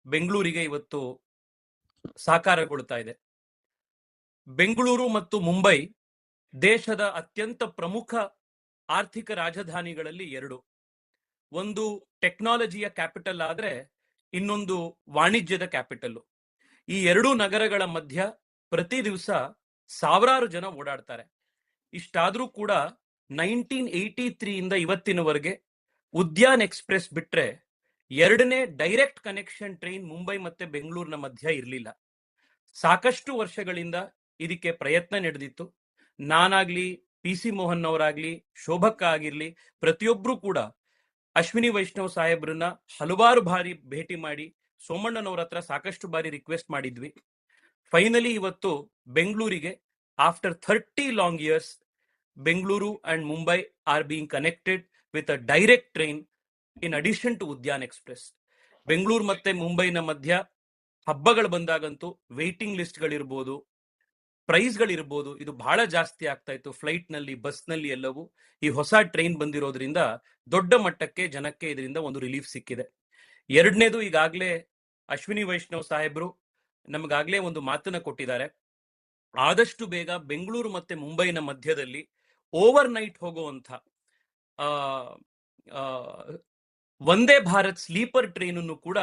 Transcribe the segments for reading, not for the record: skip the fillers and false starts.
ಬೆಂಗಳೂರಿಗೆ ಇವತ್ತು ಸಾಕಾರಗೊಳ್ತಾ ಇದೆ. ಬೆಂಗಳೂರು ಮತ್ತು ಮುಂಬೈ ದೇಶದ ಅತ್ಯಂತ ಪ್ರಮುಖ ಆರ್ಥಿಕ ರಾಜಧಾನಿಗಳಲ್ಲಿ ಎರಡು. ಒಂದು ಟೆಕ್ನಾಲಜಿಯ ಕ್ಯಾಪಿಟಲ್ ಆದ್ರೆ ಇನ್ನೊಂದು ವಾಣಿಜ್ಯದ ಕ್ಯಾಪಿಟಲ್. ಈ ಎರಡೂ ನಗರಗಳ ಮಧ್ಯ ಪ್ರತಿ ದಿವಸ ಸಾವಿರಾರು ಜನ ಓಡಾಡ್ತಾರೆ. ಇಷ್ಟಾದ್ರೂ ಕೂಡ 1983 ಇಂದ ಇವತ್ತಿನವರೆಗೆ ಉದ್ಯಾನ್ ಎಕ್ಸ್ಪ್ರೆಸ್ ಬಿಟ್ರೆ ಎರಡನೇ ಡೈರೆಕ್ಟ್ ಕನೆಕ್ಷನ್ ಟ್ರೈನ್ ಮುಂಬೈ ಮತ್ತೆ ಬೆಂಗಳೂರಿನ ಮಧ್ಯ ಇರಲಿಲ್ಲ. ಸಾಕಷ್ಟು ವರ್ಷಗಳಿಂದ ಇದಕ್ಕೆ ಪ್ರಯತ್ನ ನಡೆದಿತ್ತು. ನಾನಾಗ್ಲಿ, ಪಿ ಸಿ ಮೋಹನ್ ಅವರಾಗ್ಲಿ, ಶೋಭಕ್ಕ ಆಗಿರ್ಲಿ, ಪ್ರತಿಯೊಬ್ರು ಕೂಡ ಅಶ್ವಿನಿ ವೈಷ್ಣವ್ ಸಾಹೇಬ್ರನ್ನ ಹಲವಾರು ಬಾರಿ ಭೇಟಿ ಮಾಡಿ ಸೋಮಣ್ಣನವ್ರ ಹತ್ರ ಸಾಕಷ್ಟು ಬಾರಿ ರಿಕ್ವೆಸ್ಟ್ ಮಾಡಿದ್ವಿ. ಫೈನಲಿ ಇವತ್ತು ಬೆಂಗಳೂರಿಗೆ after 30 long years Bengaluru and Mumbai are being connected with a direct train in addition to Udyan express. Bengaluru ಮತ್ತೆ ಮುಂಬೈನ ಮಧ್ಯ ಹಬ್ಬಗಳು ಬಂದಾಗಂತೂ ವೇಟಿಂಗ್ ಲಿಸ್ಟ್ ಗಳಿರ್ಬೋದು, ಪ್ರೈಸ್ ಗಳಿರ್ಬೋದು, ಇದು ಬಹಳ ಜಾಸ್ತಿ ಆಗ್ತಾ ಇತ್ತು. ಫ್ಲೈಟ್ ನಲ್ಲಿ, ಬಸ್ ನಲ್ಲಿ ಎಲ್ಲವೂ ಈ ಹೊಸ ಟ್ರೈನ್ ಬಂದಿರೋದ್ರಿಂದ ದೊಡ್ಡ ಮಟ್ಟಕ್ಕೆ ಜನಕ್ಕೆ ಇದರಿಂದ ಒಂದು ರಿಲೀಫ್ ಸಿಕ್ಕಿದೆ. ಎರಡನೇದು, ಈಗಾಗಲೇ ಅಶ್ವಿನಿ ವೈಷ್ಣವ್ ಸಾಹೇಬ್ರು ನಮಗಾಗ್ಲೇ ಒಂದು ಮಾತನ್ನ ಕೊಟ್ಟಿದ್ದಾರೆ. ಆದಷ್ಟು ಬೇಗ ಬೆಂಗಳೂರು ಮತ್ತೆ ಮುಂಬೈನ ಮಧ್ಯದಲ್ಲಿ ಓವರ್ ನೈಟ್ ಹೋಗುವಂತ ವಂದೇ ಭಾರತ್ ಸ್ಲೀಪರ್ ಟ್ರೈನ್ ಅನ್ನು ಕೂಡ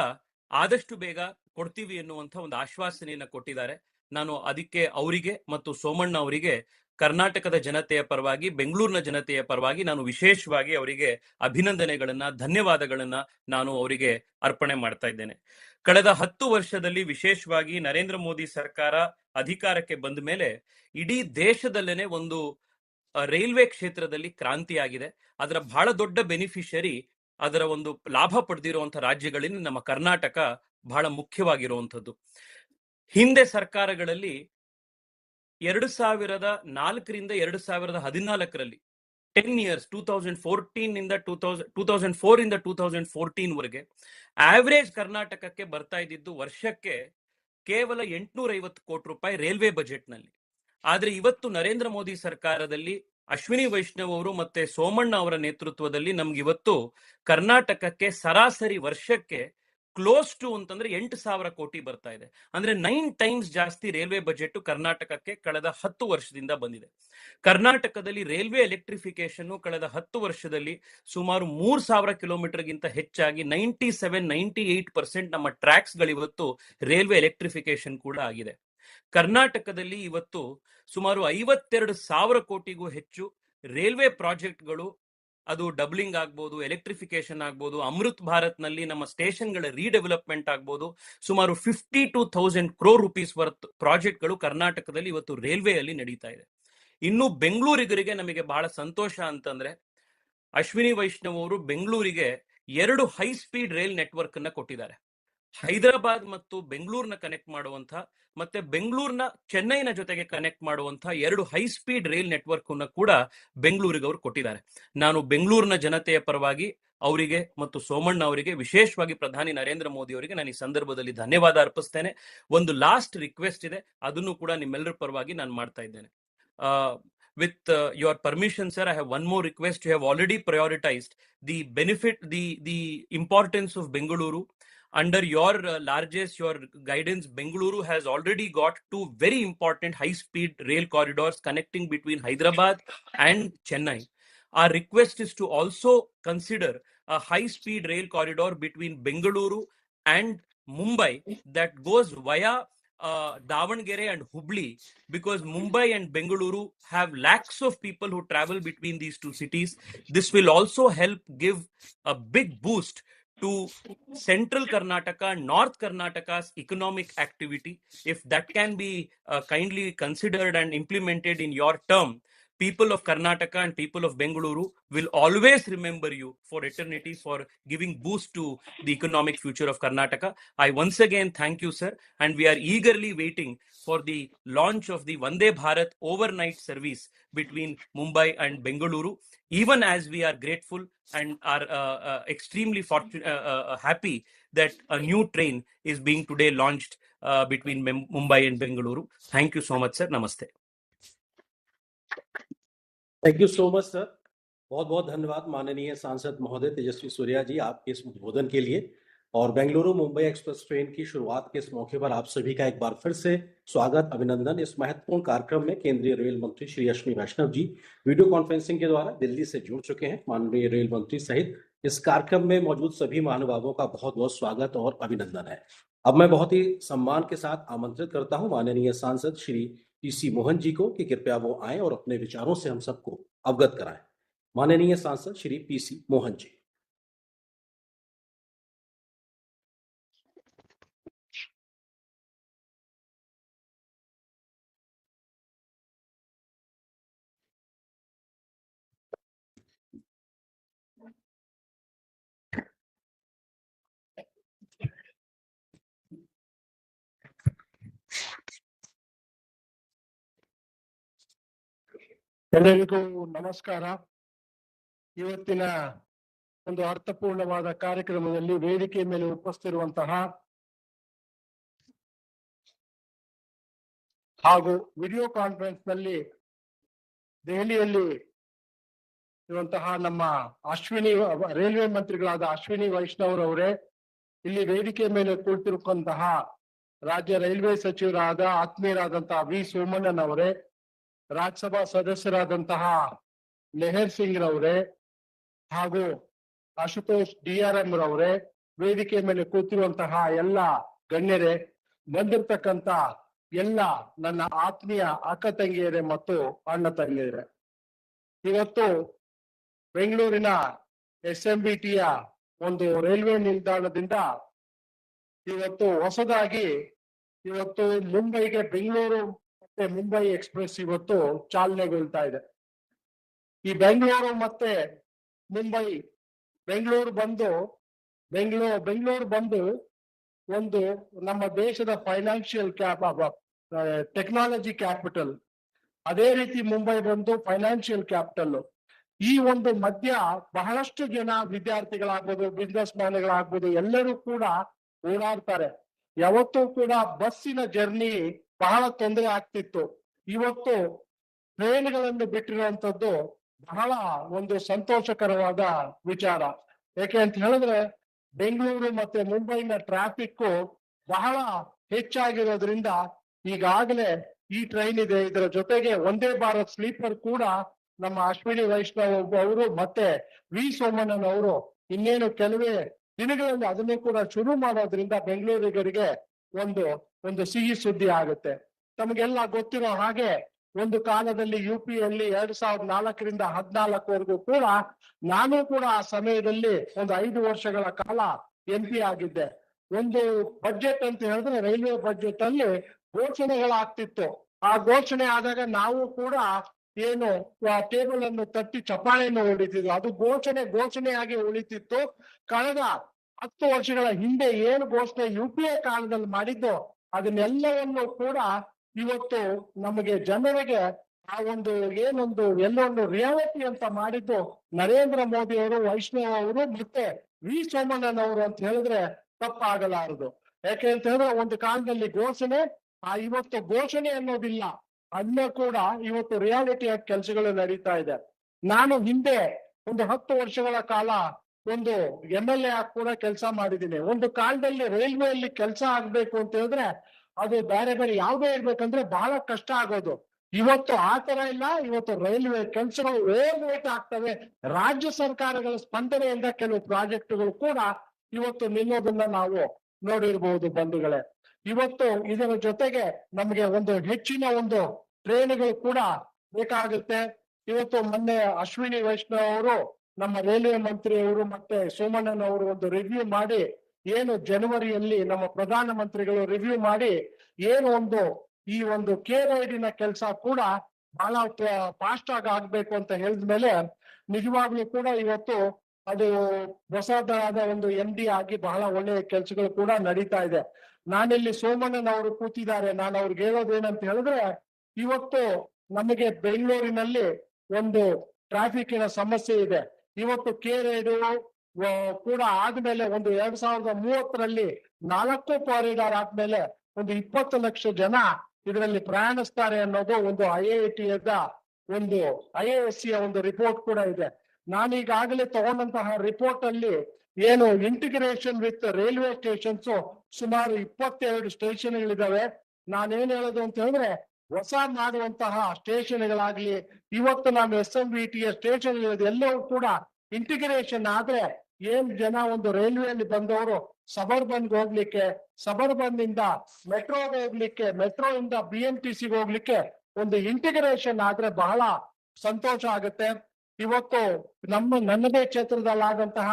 ಆದಷ್ಟು ಬೇಗ ಕೊಡ್ತೀವಿ ಎನ್ನುವಂತ ಒಂದು ಆಶ್ವಾಸನೆಯನ್ನ ಕೊಟ್ಟಿದ್ದಾರೆ. ನಾನು ಅದಕ್ಕೆ ಅವರಿಗೆ ಮತ್ತು ಸೋಮಣ್ಣ ಅವರಿಗೆ ಕರ್ನಾಟಕದ ಜನತೆಯ ಪರವಾಗಿ, ಬೆಂಗಳೂರಿನ ಜನತೆಯ ಪರವಾಗಿ ನಾನು ವಿಶೇಷವಾಗಿ ಅವರಿಗೆ ಅಭಿನಂದನೆಗಳನ್ನ, ಧನ್ಯವಾದಗಳನ್ನ ನಾನು ಅವರಿಗೆ ಅರ್ಪಣೆ ಮಾಡ್ತಾ ಇದ್ದೇನೆ. ಕಳೆದ 10 ವರ್ಷದಲ್ಲಿ ವಿಶೇಷವಾಗಿ ನರೇಂದ್ರ ಮೋದಿ ಸರ್ಕಾರ ಅಧಿಕಾರಕ್ಕೆ ಬಂದ ಮೇಲೆ ಇಡೀ ದೇಶದಲ್ಲೇನೆ ಒಂದು ರೈಲ್ವೆ ಕ್ಷೇತ್ರದಲ್ಲಿ ಕ್ರಾಂತಿ ಆಗಿದೆ. ಅದರ ಬಹಳ ದೊಡ್ಡ ಬೆನಿಫಿಷರಿ, ಅದರ ಒಂದು ಲಾಭ ಪಡೆದಿರುವಂತಹ ರಾಜ್ಯಗಳಲ್ಲಿ ನಮ್ಮ ಕರ್ನಾಟಕ ಬಹಳ ಮುಖ್ಯವಾಗಿರುವಂಥದ್ದು. ಹಿಂದೆ ಸರ್ಕಾರಗಳಲ್ಲಿ 2004ರಿಂದ 2014ರಲ್ಲಿ 10 ಇಯರ್ಸ್ 2014 ಇಂದ 2004 ಇಂದ 2014 ವರೆಗೆ ಆವರೇಜ್ ಕರ್ನಾಟಕಕ್ಕೆ ಬರ್ತಾ ಇದ್ದಿದ್ದು ವರ್ಷಕ್ಕೆ ಕೇವಲ 850 ಕೋಟಿ ರೂಪಾಯಿ ರೈಲ್ವೆ ಬಜೆಟ್ ನಲ್ಲಿ. ಆದ್ರೆ ಇವತ್ತು ನರೇಂದ್ರ ಮೋದಿ ಸರ್ಕಾರದಲ್ಲಿ ಅಶ್ವಿನಿ ವೈಷ್ಣವ್ ಅವರು ಮತ್ತೆ ಸೋಮಣ್ಣ ಅವರ ನೇತೃತ್ವದಲ್ಲಿ ನಮ್ಗೆ ಇವತ್ತು ಕರ್ನಾಟಕಕ್ಕೆ ಸರಾಸರಿ ವರ್ಷಕ್ಕೆ ಕ್ಲೋಸ್ ಟು ಅಂತಂದ್ರೆ 8,000 ಕೋಟಿ ಬರ್ತಾ ಇದೆ. ಅಂದ್ರೆ 9 ಟೈಮ್ಸ್ ಜಾಸ್ತಿ ರೈಲ್ವೆ ಬಜೆಟ್ ಕರ್ನಾಟಕಕ್ಕೆ ಕಳೆದ 10 ವರ್ಷದಿಂದ ಬಂದಿದೆ. ಕರ್ನಾಟಕದಲ್ಲಿ ರೈಲ್ವೆ ಎಲೆಕ್ಟ್ರಿಫಿಕೇಶನ್ ಕಳೆದ 10 ವರ್ಷದಲ್ಲಿ ಸುಮಾರು 3,000 ಕಿಲೋಮೀಟರ್ಗಿಂತ ಹೆಚ್ಚಾಗಿ 97-98% ನಮ್ಮ ಟ್ರ್ಯಾಕ್ಸ್ ಗಳಿವತ್ತು ರೈಲ್ವೆ ಎಲೆಕ್ಟ್ರಿಫಿಕೇಶನ್ ಕೂಡ ಆಗಿದೆ. ಕರ್ನಾಟಕದಲ್ಲಿ ಇವತ್ತು ಸುಮಾರು 52,000 ಕೋಟಿಗೂ ಹೆಚ್ಚು ರೈಲ್ವೆ ಪ್ರಾಜೆಕ್ಟ್ಗಳು, ಅದು ಡಬ್ಲಿಂಗ್ ಆಗ್ಬೋದು, ಎಲೆಕ್ಟ್ರಿಫಿಕೇಶನ್ ಆಗ್ಬೋದು, ಅಮೃತ್ ಭಾರತ್ ನಲ್ಲಿ ನಮ್ಮ ಸ್ಟೇಷನ್ ಗಳ ರೀಡೆವಲಪ್ಮೆಂಟ್ ಆಗ್ಬೋದು, ಸುಮಾರು 52,000 crore rupees ವರ್ತ್ ಪ್ರಾಜೆಕ್ಟ್ಗಳು ಕರ್ನಾಟಕದಲ್ಲಿ ಇವತ್ತು ರೈಲ್ವೆಯಲ್ಲಿ ನಡೀತಾ ಇದೆ. ಇನ್ನು ಬೆಂಗಳೂರಿಗರಿಗೆ ನಮಗೆ ಬಹಳ ಸಂತೋಷ ಅಂತಂದ್ರೆ ಅಶ್ವಿನಿ ವೈಷ್ಣವ್ ಅವರು ಬೆಂಗಳೂರಿಗೆ 2 ಹೈ ಸ್ಪೀಡ್ ರೈಲ್ ನೆಟ್ವರ್ಕ್ ಅನ್ನ ಕೊಟ್ಟಿದ್ದಾರೆ. ಹೈದರಾಬಾದ್ ಮತ್ತು ಬೆಂಗಳೂರಿನ ಕನೆಕ್ಟ್ ಮಾಡುವಂತ ಮತ್ತೆ ಬೆಂಗಳೂರಿನ ಚೆನ್ನೈನ ಜೊತೆಗೆ ಕನೆಕ್ಟ್ ಮಾಡುವಂತ 2 ಹೈ ಸ್ಪೀಡ್ ರೈಲ್ ನೆಟ್ವರ್ಕ್ ಅನ್ನು ಕೂಡ ಬೆಂಗಳೂರಿಗೆ ಅವರು ಕೊಟ್ಟಿದ್ದಾರೆ. ನಾನು ಬೆಂಗಳೂರಿನ ಜನತೆಯ ಪರವಾಗಿ ಅವರಿಗೆ ಮತ್ತು ಸೋಮಣ್ಣ ಅವರಿಗೆ, ವಿಶೇಷವಾಗಿ ಪ್ರಧಾನಿ ನರೇಂದ್ರ ಮೋದಿ ಅವರಿಗೆ ನಾನು ಈ ಸಂದರ್ಭದಲ್ಲಿ ಧನ್ಯವಾದ ಅರ್ಪಿಸ್ತೇನೆ. ಒಂದು ಲಾಸ್ಟ್ ರಿಕ್ವೆಸ್ಟ್ ಇದೆ, ಅದನ್ನು ಕೂಡ ನಿಮ್ಮೆಲ್ಲರ ಪರವಾಗಿ ನಾನು ಮಾಡ್ತಾ ಇದ್ದೇನೆ. With your permission, sir, I have one more request. You have already prioritized the benefit, the importance of Bengaluru. Under your largest, your guidance, Bengaluru has already got 2 very important high-speed rail corridors connecting between Hyderabad and Chennai. Our request is to also consider a high-speed rail corridor between Bengaluru and Mumbai that goes via Davangere and Hubli, because Mumbai and Bengaluru have lakhs of people who travel between these two cities. This will also help give a big boost to central Karnataka, North Karnataka's economic activity. If that can be kindly considered and implemented in your term, people of Karnataka and people of Bengaluru will always remember you for eternity for giving boost to the economic future of Karnataka. I once again thank you, sir, and we are eagerly waiting for the launch of the Vande Bharat overnight service between Mumbai and Bengaluru, even as we are grateful and are extremely happy that a new train is being today launched between Mumbai and Bengaluru. Thank you so much, sir. Namaste. Thank you so much sir. बहुत बहुत धन्यवाद माननीय सांसद महोदय तेजस्वी सूर्या जी आपके इस उद्बोधन के लिए. और बेंगलुरु मुंबई एक्सप्रेस ट्रेन की शुरुआत के इस मौके पर आप सभी का एक बार फिर से स्वागत, अभिनंदन। इस महत्वपूर्ण कार्यक्रम में केंद्रीय रेल मंत्री श्री अश्विनी वैष्णव जी वीडियो कॉन्फ्रेंसिंग के द्वारा दिल्ली से जुड़ चुके हैं। माननीय रेल मंत्री सहित इस कार्यक्रम में मौजूद सभी महानुभावों का बहुत बहुत स्वागत और अभिनंदन है। अब मैं बहुत ही सम्मान के साथ आमंत्रित करता हूं माननीय सांसद श्री पीसी मोहन जी को कि कृपया वो आए और अपने विचारों से हम सबको अवगत कराएं। माननीय सांसद श्री पीसी मोहन जी। ಎಲ್ಲರಿಗೂ ನಮಸ್ಕಾರ. ಇವತ್ತಿನ ಒಂದು ಅರ್ಥಪೂರ್ಣವಾದ ಕಾರ್ಯಕ್ರಮದಲ್ಲಿ ವೇದಿಕೆ ಮೇಲೆ ಉಪಸ್ಥಿತಿರುವಂತಹ ಹಾಗೂ ವಿಡಿಯೋ ಕಾನ್ಫರೆನ್ಸ್ ನಲ್ಲಿ ದೆಹಲಿಯಲ್ಲಿ ಇರುವಂತಹ ನಮ್ಮ ಅಶ್ವಿನಿ ರೈಲ್ವೆ ಮಂತ್ರಿಗಳಾದ ಅಶ್ವಿನಿ ವೈಷ್ಣವ್ ಅವರೇ, ಇಲ್ಲಿ ವೇದಿಕೆ ಮೇಲೆ ಕುಳಿತಿರುವಂತಹ ರಾಜ್ಯ ರೈಲ್ವೆ ಸಚಿವರಾದ ಆತ್ಮೀಯರಾದಂತಹ ವಿ ಸೋಮಣ್ಣನ್ ಅವರೇ, ರಾಜ್ಯಸಭಾ ಸದಸ್ಯರಾದಂತಹ ಲೆಹರ್ ಸಿಂಗ್ ರವರೇ ಹಾಗೂ ಆಶುತೋಷ್ DRM ರವರೇ, ವೇದಿಕೆ ಮೇಲೆ ಕೂತಿರುವಂತಹ ಎಲ್ಲ ಗಣ್ಯರೇ, ಬಂದಿರ್ತಕ್ಕಂತ ಎಲ್ಲ ನನ್ನ ಆತ್ಮೀಯ ಅಕ್ಕ ತಂಗಿಯರೇ ಮತ್ತು ಅಣ್ಣ ತಂಗಿಯರೇ, ಇವತ್ತು ಬೆಂಗಳೂರಿನ SMBTಯ ಒಂದು ರೈಲ್ವೆ ನಿಲ್ದಾಣದಿಂದ ಇವತ್ತು ಹೊಸದಾಗಿ ಇವತ್ತು ಮುಂಬೈಗೆ ಬೆಂಗಳೂರು ಮತ್ತೆ ಮುಂಬೈ ಎಕ್ಸ್ಪ್ರೆಸ್ ಇವತ್ತು ಚಾಲನೆಗೊಳ್ತಾ ಇದೆ. ಈ ಬೆಂಗಳೂರು ಮತ್ತೆ ಮುಂಬೈ ಬೆಂಗಳೂರು ಬಂದು ಒಂದು ನಮ್ಮ ದೇಶದ ಫೈನಾನ್ಷಿಯಲ್ ಟೆಕ್ನಾಲಜಿ ಕ್ಯಾಪಿಟಲ್, ಅದೇ ರೀತಿ ಮುಂಬೈ ಬಂದು ಫೈನಾನ್ಷಿಯಲ್ ಕ್ಯಾಪಿಟಲ್. ಈ ಒಂದು ಮಧ್ಯ ಬಹಳಷ್ಟು ಜನ ವಿದ್ಯಾರ್ಥಿಗಳಾಗ್ಬೋದು, ಬಿಸ್ನೆಸ್ ಮ್ಯಾನ್ಗಳಾಗ್ಬೋದು, ಎಲ್ಲರೂ ಕೂಡ ಓಡಾಡ್ತಾರೆ. ಯಾವತ್ತೂ ಕೂಡ ಬಸ್ಸಿನ ಜರ್ನಿ ಬಹಳ ತೊಂದರೆ ಆಗ್ತಿತ್ತು. ಇವತ್ತು ಟ್ರೈನ್ಗಳನ್ನು ಬಿಟ್ಟಿರುವಂತದ್ದು ಬಹಳ ಒಂದು ಸಂತೋಷಕರವಾದ ವಿಚಾರ. ಯಾಕೆ ಅಂತ ಹೇಳಿದ್ರೆ ಬೆಂಗಳೂರು ಮತ್ತೆ ಮುಂಬೈನ ಟ್ರಾಫಿಕ್ ಬಹಳ ಹೆಚ್ಚಾಗಿರೋದ್ರಿಂದ ಈಗಾಗಲೇ ಈ ಟ್ರೈನ್ ಇದೆ. ಇದರ ಜೊತೆಗೆ ವಂದೇ ಭಾರತ್ ಸ್ಲೀಪರ್ ಕೂಡ ನಮ್ಮ ಅಶ್ವಿನಿ ವೈಷ್ಣವ್ ಅವರು ಮತ್ತೆ ವಿ ಸೋಮಣ್ಣನ್ ಅವರು ಇನ್ನೇನು ಕೆಲವೇ ದಿನಗಳಲ್ಲಿ ಅದನ್ನೇ ಕೂಡ ಶುರು ಮಾಡೋದ್ರಿಂದ ಬೆಂಗಳೂರಿಗರಿಗೆ ಒಂದು ಸಿಹಿ ಸುದ್ದಿ ಆಗುತ್ತೆ. ತಮಗೆಲ್ಲ ಗೊತ್ತಿರೋ ಹಾಗೆ ಒಂದು ಕಾಲದಲ್ಲಿ UPಯಲ್ಲಿ 2004ರಿಂದ 2014ವರೆಗೂ ಕೂಡ ನಾನು ಕೂಡ ಆ ಸಮಯದಲ್ಲಿ ಒಂದು 5 ವರ್ಷಗಳ ಕಾಲ MP ಆಗಿದ್ದೆ. ಒಂದು ಬಜೆಟ್ ಅಂತ ಹೇಳಿದ್ರೆ ರೈಲ್ವೆ ಬಜೆಟ್ ಅಲ್ಲಿ ಘೋಷಣೆಗಳಾಗ್ತಿತ್ತು. ಆ ಘೋಷಣೆ ಆದಾಗ ನಾವು ಕೂಡ ಏನು ಟೇಬಲ್ ಅನ್ನು ತಟ್ಟಿ ಚಪ್ಪಾಳೆಯನ್ನು ಹೊಡಿತಿದ್ವು. ಅದು ಘೋಷಣೆಯಾಗಿ ಉಳಿತಿತ್ತು. ಕಳೆದ 10 ವರ್ಷಗಳ ಹಿಂದೆ ಏನು ಘೋಷಣೆ UPA ಕಾಲದಲ್ಲಿ ಮಾಡಿದ್ದು ಅದನ್ನೆಲ್ಲವನ್ನು ಕೂಡ ಇವತ್ತು ನಮಗೆ ಜನರಿಗೆ ಆ ಒಂದು ಎಲ್ಲೊಂದು ರಿಯಾಲಿಟಿ ಅಂತ ಮಾಡಿದ್ದು ನರೇಂದ್ರ ಮೋದಿ ಅವರು, ವೈಷ್ಣವ್ ಅವರು ಮತ್ತೆ ವಿ ಸೋಮಣ್ಣನ್ ಅವರು ಅಂತ ಹೇಳಿದ್ರೆ ತಪ್ಪಾಗಲಾರದು. ಯಾಕೆ ಅಂತ ಹೇಳಿದ್ರೆ ಒಂದು ಕಾಲದಲ್ಲಿ ಇವತ್ತು ಘೋಷಣೆ ಅನ್ನೋದಿಲ್ಲ, ಅದನ್ನ ಕೂಡ ಇವತ್ತು ರಿಯಾಲಿಟಿಯಾಗಿ ಕೆಲಸಗಳು ನಡೀತಾ ಇದೆ. ನಾನು ಹಿಂದೆ ಒಂದು 10 ವರ್ಷಗಳ ಕಾಲ ಒಂದು MLA ಆಗಿ ಕೂಡ ಕೆಲಸ ಮಾಡಿದ್ದೀನಿ. ಒಂದು ಕಾಲದಲ್ಲಿ ರೈಲ್ವೆಯಲ್ಲಿ ಕೆಲಸ ಆಗ್ಬೇಕು ಅಂತ ಹೇಳಿದ್ರೆ ಅದು ಬೇರೆ ಯಾವ್ದೇ ಇರ್ಬೇಕಂದ್ರೆ ಬಹಳ ಕಷ್ಟ ಆಗೋದು. ಇವತ್ತು ಆ ತರ ಇಲ್ಲ. ಇವತ್ತು ರೈಲ್ವೆ ಕೆಲಸಗಳು ಓವರ್ವೇಟ್ ಆಗ್ತವೆ. ರಾಜ್ಯ ಸರ್ಕಾರಗಳ ಸ್ಪಂದನೆಯಿಂದ ಕೆಲವು ಪ್ರಾಜೆಕ್ಟ್ಗಳು ಕೂಡ ಇವತ್ತು ನಿಲ್ಲೋದನ್ನ ನಾವು ನೋಡಿರ್ಬಹುದು ಬಂಧುಗಳೇ. ಇವತ್ತು ಇದರ ಜೊತೆಗೆ ನಮಗೆ ಒಂದು ಹೆಚ್ಚಿನ ಒಂದು ಟ್ರೈನ್ಗಳು ಕೂಡ ಬೇಕಾಗುತ್ತೆ. ಇವತ್ತು ಮೊನ್ನೆ ಅಶ್ವಿನಿ ವೈಷ್ಣವ್ ಅವರು, ನಮ್ಮ ರೈಲ್ವೆ ಮಂತ್ರಿ ಅವರು ಮತ್ತೆ ಸೋಮಣ್ಣನ್ ಅವರು ಒಂದು ರಿವ್ಯೂ ಮಾಡಿ, ಏನು ಜನವರಿಯಲ್ಲಿ ನಮ್ಮ ಪ್ರಧಾನ ಮಂತ್ರಿಗಳು ರಿವ್ಯೂ ಮಾಡಿ ಈ ಒಂದು KRIDನ ಕೆಲಸ ಕೂಡ ಬಹಳ ಫಾಸ್ಟ್ ಆಗಿ ಆಗ್ಬೇಕು ಅಂತ ಹೇಳಿದ್ಮೇಲೆ ನಿಜವಾಗ್ಲೂ ಕೂಡ ಇವತ್ತು ಅದು ಹೊಸದಾದ ಒಂದು MD ಆಗಿ ಬಹಳ ಒಳ್ಳೆಯ ಕೆಲಸಗಳು ಕೂಡ ನಡೀತಾ ಇದೆ. ನಾನಿಲ್ಲಿ ಸೋಮಣ್ಣನ್ ಅವರು ಕೂತಿದ್ದಾರೆ. ನಾನು ಅವ್ರಿಗೆ ಹೇಳೋದೇನಂತ ಹೇಳಿದ್ರೆ, ಇವತ್ತು ನಮಗೆ ಬೆಂಗಳೂರಿನಲ್ಲಿ ಒಂದು ಟ್ರಾಫಿಕ್ಕಿನ ಸಮಸ್ಯೆ ಇದೆ. ಇವತ್ತು KRID ಕೂಡ ಆದ್ಮೇಲೆ ಒಂದು 2030ರಲ್ಲಿ 4 ಕಾರಿಡಾರ್ ಆದ್ಮೇಲೆ ಒಂದು 20 ಲಕ್ಷ ಜನ ಇದರಲ್ಲಿ ಪ್ರಯಾಣಿಸ್ತಾರೆ ಅನ್ನೋದು ಒಂದು IISc ಒಂದು ರಿಪೋರ್ಟ್ ಕೂಡ ಇದೆ. ನಾನೀಗಾಗಲೇ ತಗೊಂಡಂತಹ ರಿಪೋರ್ಟ್ ಅಲ್ಲಿ ಏನು ಇಂಟಿಗ್ರೇಷನ್ ವಿತ್ ರೈಲ್ವೆ ಸ್ಟೇಷನ್ಸ್ ಸುಮಾರು 22 ಸ್ಟೇಷನ್ಗಳಿದಾವೆ. ನಾನೇನ್ ಹೇಳೋದು ಅಂತ ಹೇಳಿದ್ರೆ, ಹೊಸ ಮಾಡುವಂತಹ ಸ್ಟೇಷನ್ಗಳಾಗ್ಲಿ, ಇವತ್ತು ನಾನು SMVT ಸ್ಟೇಷನ್ ಎಲ್ಲವೂ ಕೂಡ ಇಂಟಿಗ್ರೇಷನ್ ಆದ್ರೆ ಏನ್ ಜನ ಒಂದು ರೈಲ್ವೆಯಲ್ಲಿ ಬಂದವರು ಸಬರ್ಬನ್ಗೆ ಹೋಗ್ಲಿಕ್ಕೆ, ಸಬರ್ಬನ್ ಇಂದ ಮೆಟ್ರೋಗೆ ಹೋಗ್ಲಿಕ್ಕೆ, ಮೆಟ್ರೋ ಇಂದ BMTC ಹೋಗ್ಲಿಕ್ಕೆ ಒಂದು ಇಂಟಿಗ್ರೇಷನ್ ಆದ್ರೆ ಬಹಳ ಸಂತೋಷ ಆಗುತ್ತೆ. ಇವತ್ತು ನನ್ನದೇ ಕ್ಷೇತ್ರದಲ್ಲಾದಂತಹ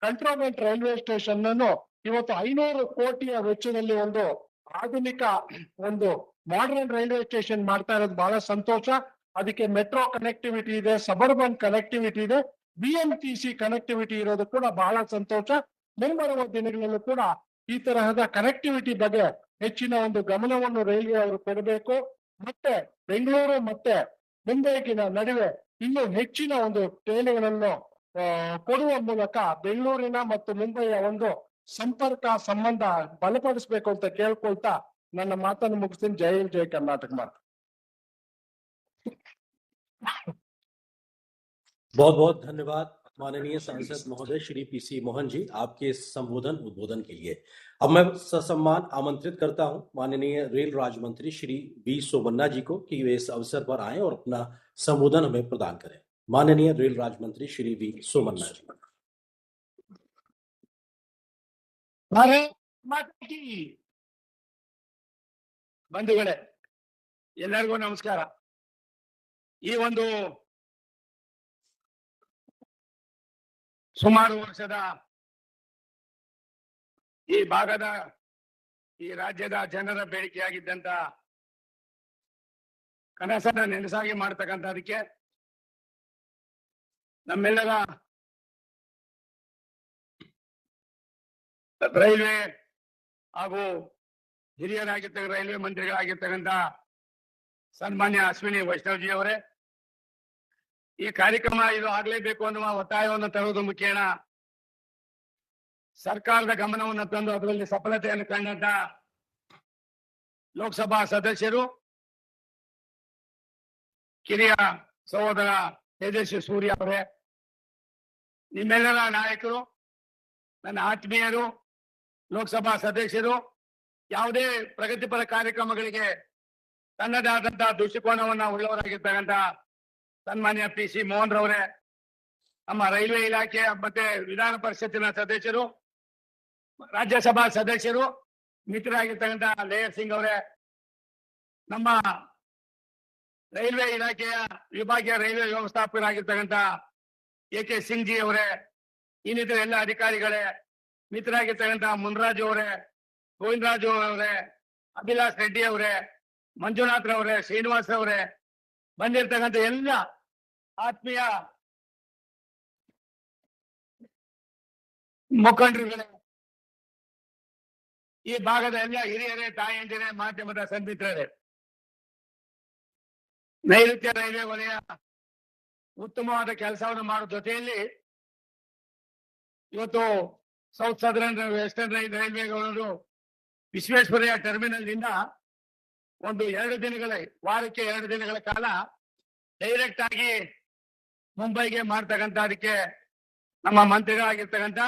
ಕಂಟೋನ್ಮೆಂಟ್ ರೈಲ್ವೆ ಸ್ಟೇಷನ್ ಅನ್ನು ಇವತ್ತು 500 ಕೋಟಿಯ ವೆಚ್ಚದಲ್ಲಿ ಒಂದು ಆಧುನಿಕ ಒಂದು ಮಾಡರ್ನ್ ರೈಲ್ವೆ ಸ್ಟೇಷನ್ ಮಾಡ್ತಾ ಇರೋದು ಬಹಳ ಸಂತೋಷ. ಅದಕ್ಕೆ ಮೆಟ್ರೋ ಕನೆಕ್ಟಿವಿಟಿ ಇದೆ, ಸಬರ್ಬನ್ ಕನೆಕ್ಟಿವಿಟಿ ಇದೆ, BMTC ಕನೆಕ್ಟಿವಿಟಿ ಇರೋದು ಕೂಡ ಬಹಳ ಸಂತೋಷ. ಮುಂಬರುವ ದಿನಗಳಲ್ಲೂ ಕೂಡ ಈ ತರಹದ ಕನೆಕ್ಟಿವಿಟಿ ಬಗ್ಗೆ ಹೆಚ್ಚಿನ ಒಂದು ಗಮನವನ್ನು ರೈಲ್ವೆ ಅವರು ಕೊಡಬೇಕು. ಮತ್ತೆ ಬೆಂಗಳೂರು ಮತ್ತೆ ಮುಂಬೈಗಿನ ನಡುವೆ ಇನ್ನೂ ಹೆಚ್ಚಿನ ಒಂದು ಟ್ರೈನ್ಗಳನ್ನು ಕೊಡುವ ಮೂಲಕ ಬೆಂಗಳೂರಿನ ಮತ್ತು ಮುಂಬೈಯ ಒಂದು ಸಂಪರ್ಕ ಸಂಬಂಧ ಬಲಪಡಿಸಬೇಕು ಅಂತ ಕೇಳ್ಕೊಳ್ತಾ ನನ್ನ ಮಾತನ್ನು ಮುಗಿಸ್ತೀನಿ. ಜೈ ಹಿಂದ್, ಜೈ ಕರ್ನಾಟಕ ಮಾತು. बहुत बहुत धन्यवाद माननीय सांसद महोदय श्री PC मोहन जी, आपके उद्बोधन के लिए। अब मैं ससम्मान आमंत्रित करता हूं माननीय रेल राज्य मंत्री श्री V सोमन्ना जी को कि वे इस अवसर पर आए और अपना संबोधन हमें प्रदान करें। माननीय रेल राज्य मंत्री श्री V सोमन्ना जी। ಬಂಧುಗಳೇ, ಎಲ್ಲರಿಗೂ ನಮಸ್ಕಾರ. ಈ ಒಂದು ಸುಮಾರು ವರ್ಷದ ಈ ಭಾಗದ ಈ ರಾಜ್ಯದ ಜನರ ಬೇಡಿಕೆಯಾಗಿದ್ದಂತ ಕನಸನ್ನ ನೆನಸಾಗಿ ಮಾಡ್ತಕ್ಕಂಥದಕ್ಕೆ ನಮ್ಮೆಲ್ಲರ ರೈಲ್ವೆ ಹಾಗೂ ಹಿರಿಯರಾಗಿರ್ತಕ್ಕ ರೈಲ್ವೆ ಮಂತ್ರಿಗಳಾಗಿರ್ತಕ್ಕಂಥ ಸನ್ಮಾನ್ಯ ಅಶ್ವಿನಿ ವೈಷ್ಣವ್ ಜಿ ಅವರೇ, ಈ ಕಾರ್ಯಕ್ರಮ ಇದು ಆಗ್ಲೇಬೇಕು ಅನ್ನುವ ಒತ್ತಾಯವನ್ನು ತರುವುದು ಮುಖೇನ ಸರ್ಕಾರದ ಗಮನವನ್ನು ತಂದು ಅದರಲ್ಲಿ ಸಫಲತೆಯನ್ನು ಕಂಡಂತ ಲೋಕಸಭಾ ಸದಸ್ಯರು, ಕಿರಿಯ ಸಹೋದರ ತೇಜಸ್ವಿ ಸೂರ್ಯ ಅವರೇ, ನಿಮ್ಮೆಲ್ಲರ ನಾಯಕರು, ನನ್ನ ಆತ್ಮೀಯರು, ಲೋಕಸಭಾ ಸದಸ್ಯರು, ಯಾವುದೇ ಪ್ರಗತಿಪರ ಕಾರ್ಯಕ್ರಮಗಳಿಗೆ ತನ್ನದೇ ಆದಂತಹ ದೃಷ್ಟಿಕೋನವನ್ನ ಉಳ್ಳವರಾಗಿರ್ತಕ್ಕಂಥ ಸನ್ಮಾನ್ಯ PC ಮೋಹನ್ ರವರೇ, ನಮ್ಮ ರೈಲ್ವೆ ಇಲಾಖೆ ಮತ್ತೆ ವಿಧಾನ ಪರಿಷತ್ತಿನ ಸದಸ್ಯರು, ರಾಜ್ಯಸಭಾ ಸದಸ್ಯರು, ಮಿತ್ರರಾಗಿರ್ತಕ್ಕಂಥ ಲೇಯರ್ ಸಿಂಗ್ ಅವರೇ, ನಮ್ಮ ರೈಲ್ವೆ ಇಲಾಖೆಯ ವಿಭಾಗೀಯ ರೈಲ್ವೆ ವ್ಯವಸ್ಥಾಪಕರಾಗಿರ್ತಕ್ಕಂಥ AK ಸಿಂಗ್ ಜಿ ಅವರೇ, ಇನ್ನಿತರ ಎಲ್ಲ ಅಧಿಕಾರಿಗಳೇ, ಮಿತ್ರರಾಗಿರ್ತಕ್ಕಂಥ ಮುನ್ರಾಜು ಅವರೇ, ಗೋವಿಂದರಾಜು ಅವರೇ, ಅಭಿಲಾಷ್ ರೆಡ್ಡಿ ಅವರೇ, ಮಂಜುನಾಥ್ ಅವರೇ, ಶ್ರೀನಿವಾಸ್ ಅವರೇ, ಬಂದಿರ್ತಕ್ಕಂಥ ಎಲ್ಲ ಆತ್ಮೀಯ ಮುಖಂಡರುಗಳೇ, ಈ ಭಾಗದ ಎಲ್ಲ ಹಿರಿಯರೇ, ತಾಯಂದಿರೇ, ಮಾಧ್ಯಮದ ಸನ್ಮಿತ್ರರೇ, ನೈಋತ್ಯ ರೈಲ್ವೆ ವಲಯ ಉತ್ತಮವಾದ ಕೆಲಸವನ್ನು ಮಾಡುವ ಜೊತೆಯಲ್ಲಿ ಇವತ್ತು ಸೌತ್ ಸದರ್ನ್ ವೆಸ್ಟರ್ನ್ ರೈಲ್ವೆಗಳು ವಿಶ್ವೇಶ್ವರಯ್ಯ ಟರ್ಮಿನಲ್ ನಿಂದ ಒಂದು 2 ದಿನಗಳ ವಾರಕ್ಕೆ 2 ದಿನಗಳ ಕಾಲ ಡೈರೆಕ್ಟ್ ಆಗಿ ಮುಂಬೈಗೆ ಮಾಡ್ತಕ್ಕಂಥ ಅದಕ್ಕೆ ನಮ್ಮ ಮಂತ್ರಿಗಳಾಗಿರ್ತಕ್ಕಂಥ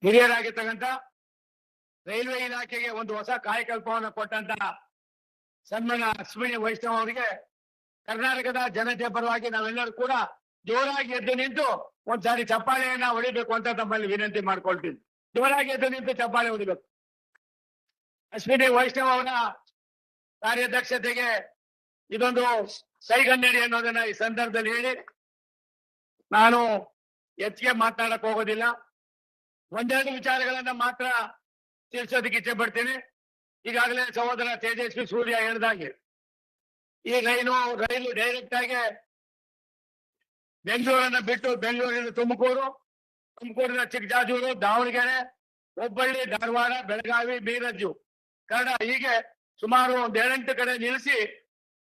ಹಿರಿಯರಾಗಿರ್ತಕ್ಕಂಥ ರೈಲ್ವೆ ಇಲಾಖೆಗೆ ಒಂದು ಹೊಸ ಕಾಯಕಲ್ಪವನ್ನು ಕೊಟ್ಟಂತ ಸನ್ಮಾನ್ಯ ಅಶ್ವಿನಿ ವೈಷ್ಣವ್ ಅವರಿಗೆ ಕರ್ನಾಟಕದ ಜನತೆ ಪರವಾಗಿ ನಾವೆಲ್ಲರೂ ಕೂಡ ಜೋರಾಗಿ ಎದ್ದು ನಿಂತು ಒಂದ್ಸಾರಿ ಚಪ್ಪಾಳೆಯನ್ನ ಹೊಡಿಬೇಕು ಅಂತ ತಮ್ಮಲ್ಲಿ ವಿನಂತಿ ಮಾಡ್ಕೊಳ್ತೀನಿ. ಜೋರಾಗಿ ಎದ್ದು ನಿಂತು ಚಪ್ಪಾಳೆ ಹೊಡಿಬೇಕು. ಅಶ್ವಿನಿ ವೈಷ್ಣವ್ ಅವರ ಕಾರ್ಯದಕ್ಷತೆಗೆ ಇದೊಂದು ಕೈಗನ್ನಡಿ ಅನ್ನೋದನ್ನ ಈ ಸಂದರ್ಭದಲ್ಲಿ ಹೇಳಿ ನಾನು ಹೆಚ್ಚಿಗೆ ಮಾತನಾಡಕ್ ಹೋಗೋದಿಲ್ಲ. ಒಂದೆರಡು ವಿಚಾರಗಳನ್ನ ಮಾತ್ರ ತಿಳಿಸೋದಕ್ಕೆ ಇಚ್ಛೆ ಪಡ್ತೀನಿ. ಈಗಾಗಲೇ ಸಹೋದರ ತೇಜಸ್ವಿ ಸೂರ್ಯ ಹೇಳಿದಾಗೆ ಈ ರೈಲು ಡೈರೆಕ್ಟ್ ಆಗಿ ಬೆಂಗಳೂರನ್ನ ಬಿಟ್ಟು ಬೆಂಗಳೂರಿನ ತುಮಕೂರಿನ ಚಿಕ್ಕಜಾಜೂರು, ದಾವಣಗೆರೆ, ಹುಬ್ಬಳ್ಳಿ, ಧಾರವಾಡ, ಬೆಳಗಾವಿ, ಬೀರಜ್ಜು, ಕನ್ನಡ ಹೀಗೆ ಸುಮಾರು 7-8 ಕಡೆ ನಿಲ್ಲಿಸಿ